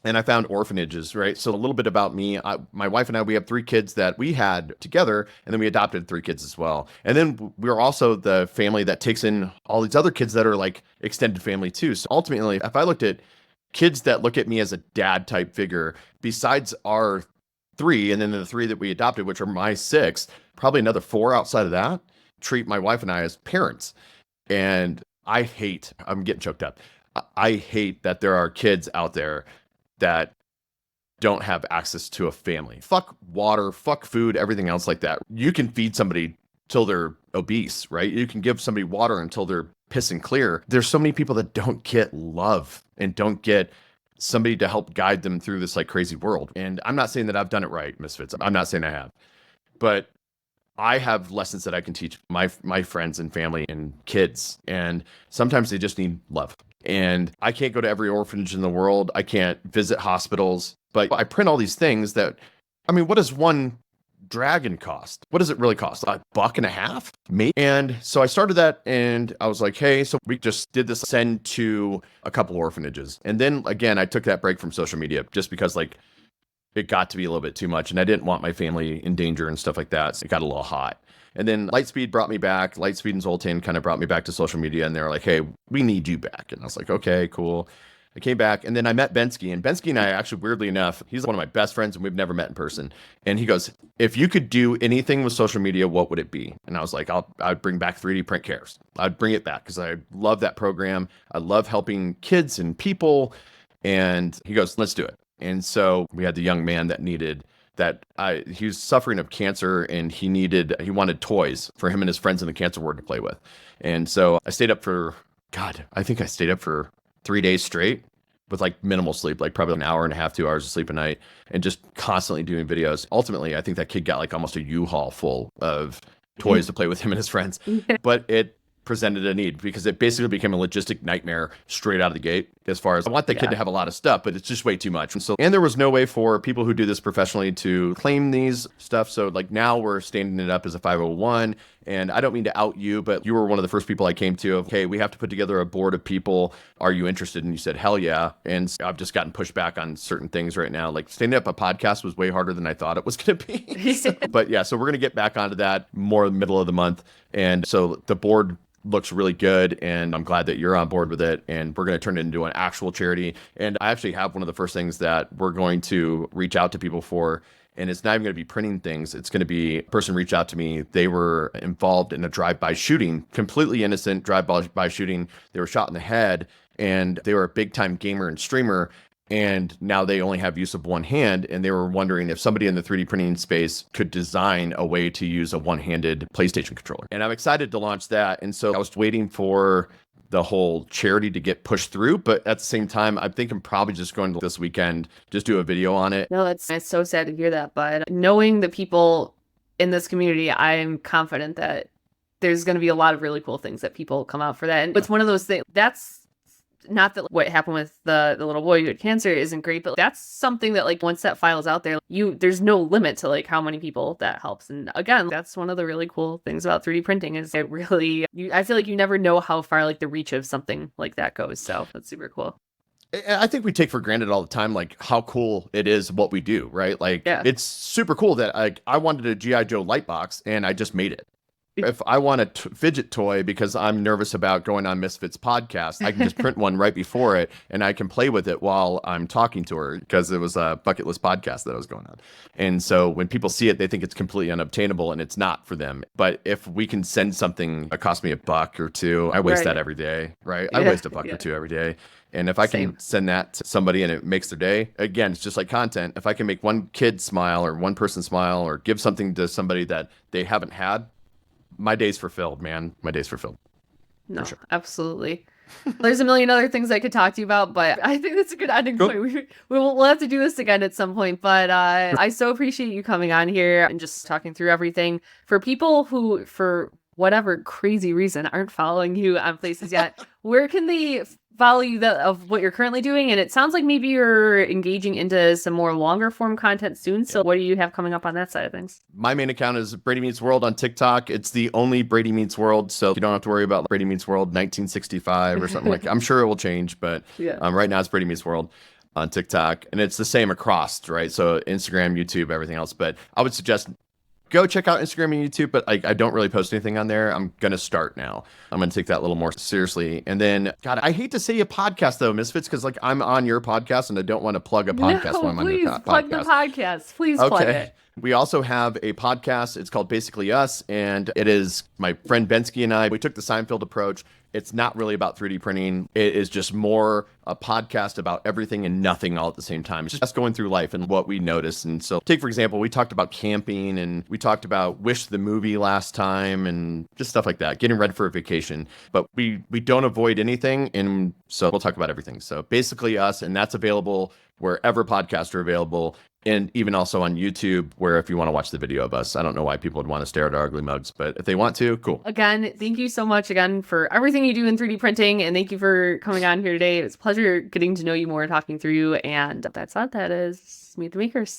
And I found orphanages, right? So a little bit about me. My wife and I, we have 3 kids that we had together, and then we adopted 3 kids as well. And then we're also the family that takes in all these other kids that are like extended family too. So ultimately, if I looked at kids that look at me as a dad type figure, besides our 3, and then the 3 that we adopted, which are my 6, probably another 4 outside of that, treat my wife and I as parents. And I'm getting choked up. I hate that there are kids out there that don't have access to a family. Fuck water, fuck food, everything else like that. You can feed somebody till they're obese, right? You can give somebody water until they're pissing clear. There's so many people that don't get love and don't get somebody to help guide them through this like crazy world. And I'm not saying that I've done it right, Misfits. I'm not saying I have. But I have lessons that I can teach my friends and family and kids. And sometimes they just need love. And I can't go to every orphanage in the world. I can't visit hospitals, but I print all these things that, I mean, what does one dragon cost? What does it really cost? $1.50, maybe? And so I started that and I was like, hey, so we just did this send to a couple orphanages. And then again, I took that break from social media just because like it got to be a little bit too much and I didn't want my family in danger and stuff like that. So it got a little hot. And then Lightspeed brought me back. Lightspeed and Zoltan kind of brought me back to social media, and they were like, hey, we need you back. And I was like, okay, cool. I came back, and then I met Bensky. And Bensky and I, actually, weirdly enough, he's one of my best friends, and we've never met in person. And he goes, if you could do anything with social media, what would it be? And I was like, I'd bring back 3D Print Cares. I'd bring it back because I love that program. I love helping kids and people. And he goes, let's do it. And so we had the young man that needed he was suffering of cancer and he wanted toys for him and his friends in the cancer ward to play with. And so I stayed up I think I stayed up for 3 days straight with like minimal sleep, like probably an hour and a half, 2 hours of sleep a night, and just constantly doing videos. Ultimately, I think that kid got like almost a U-Haul full of toys to play with him and his friends, but it presented a need because it basically became a logistic nightmare straight out of the gate. As far as I want the kid to have a lot of stuff, but it's just way too much. And there was no way for people who do this professionally to claim these stuff. So like now we're standing it up as a 501. And I don't mean to out you, but you were one of the first people I came to of, hey, we have to put together a board of people. Are you interested? And you said, hell yeah. And I've just gotten pushed back on certain things right now. Like standing up a podcast was way harder than I thought it was going to be. But yeah, so we're going to get back onto that more in the middle of the month. And so the board looks really good, and I'm glad that you're on board with it, and we're going to turn it into an actual charity. And I actually have one of the first things that we're going to reach out to people for, and it's not even going to be printing things. It's going to be a person reached out to me. They were involved in a drive-by shooting, completely innocent drive-by shooting. They were shot in the head, and they were a big-time gamer and streamer. And now they only have use of one hand. And they were wondering if somebody in the 3D printing space could design a way to use a one-handed PlayStation controller. And I'm excited to launch that. And so I was waiting for the whole charity to get pushed through. But at the same time, I think I'm probably just going to this weekend, just do a video on it. No, it's so sad to hear that. But knowing the people in this community, I'm confident that there's going to be a lot of really cool things that people come out for that. And it's one of those things that's not that what happened with the little boy who had cancer isn't great, but that's something that like once that file is out there, there's no limit to like how many people that helps. And again, that's one of the really cool things about 3D printing is it really, I feel like you never know how far like the reach of something like that goes. So that's super cool. I think we take for granted all the time, like how cool it is what we do, right? Like it's super cool that I wanted a G.I. Joe light box and I just made it. If I want a fidget toy because I'm nervous about going on Misfit's podcast, I can just print one right before it and I can play with it while I'm talking to her because it was a bucket list podcast that I was going on. And so when people see it, they think it's completely unobtainable and it's not for them. But if we can send something that costs me $1 or $2, I waste that every day, right? I waste $1 or $2 every day. And if I can send that to somebody and it makes their day, again, it's just like content. If I can make one kid smile or one person smile or give something to somebody that they haven't had, my day's fulfilled, man. My day's fulfilled. No, absolutely. There's a million other things I could talk to you about, but I think that's a good ending point. We'll have to do this again at some point, but I so appreciate you coming on here and just talking through everything. For people who, for whatever crazy reason, aren't following you on places yet, where can they follow you of what you're currently doing? And it sounds like maybe you're engaging into some more longer form content soon. So what do you have coming up on that side of things? My main account is Brady Meets World on TikTok. It's the only Brady Meets World. So you don't have to worry about Brady Meets World 1965 or something like that. I'm sure it will change, but right now it's Brady Meets World on TikTok. And it's the same across, right? So Instagram, YouTube, everything else. But I would suggest go check out Instagram and YouTube, but I don't really post anything on there. I'm going to start now. I'm going to take that a little more seriously. And then, God, I hate to say a podcast though, Misfits, because like I'm on your podcast and I don't want to plug a podcast when I'm on your podcast. Plug the podcast. Please plug it. We also have a podcast. It's called Basically Us, and it is my friend Bensky and I. We took the Seinfeld approach. It's not really about 3D printing. It is just more a podcast about everything and nothing all at the same time. It's just us going through life and what we notice. And so take, for example, we talked about camping and we talked about Wish the movie last time and just stuff like that, getting ready for a vacation. But we don't avoid anything. And so we'll talk about everything. So Basically Us, and that's available wherever podcasts are available. And even also on YouTube, where if you want to watch the video of us, I don't know why people would want to stare at our ugly mugs, but if they want to, cool. Again, thank you so much again for everything you do in 3D printing. And thank you for coming on here today. It's a pleasure getting to know you more and talking through you. And that's all that is. Meet the Makers.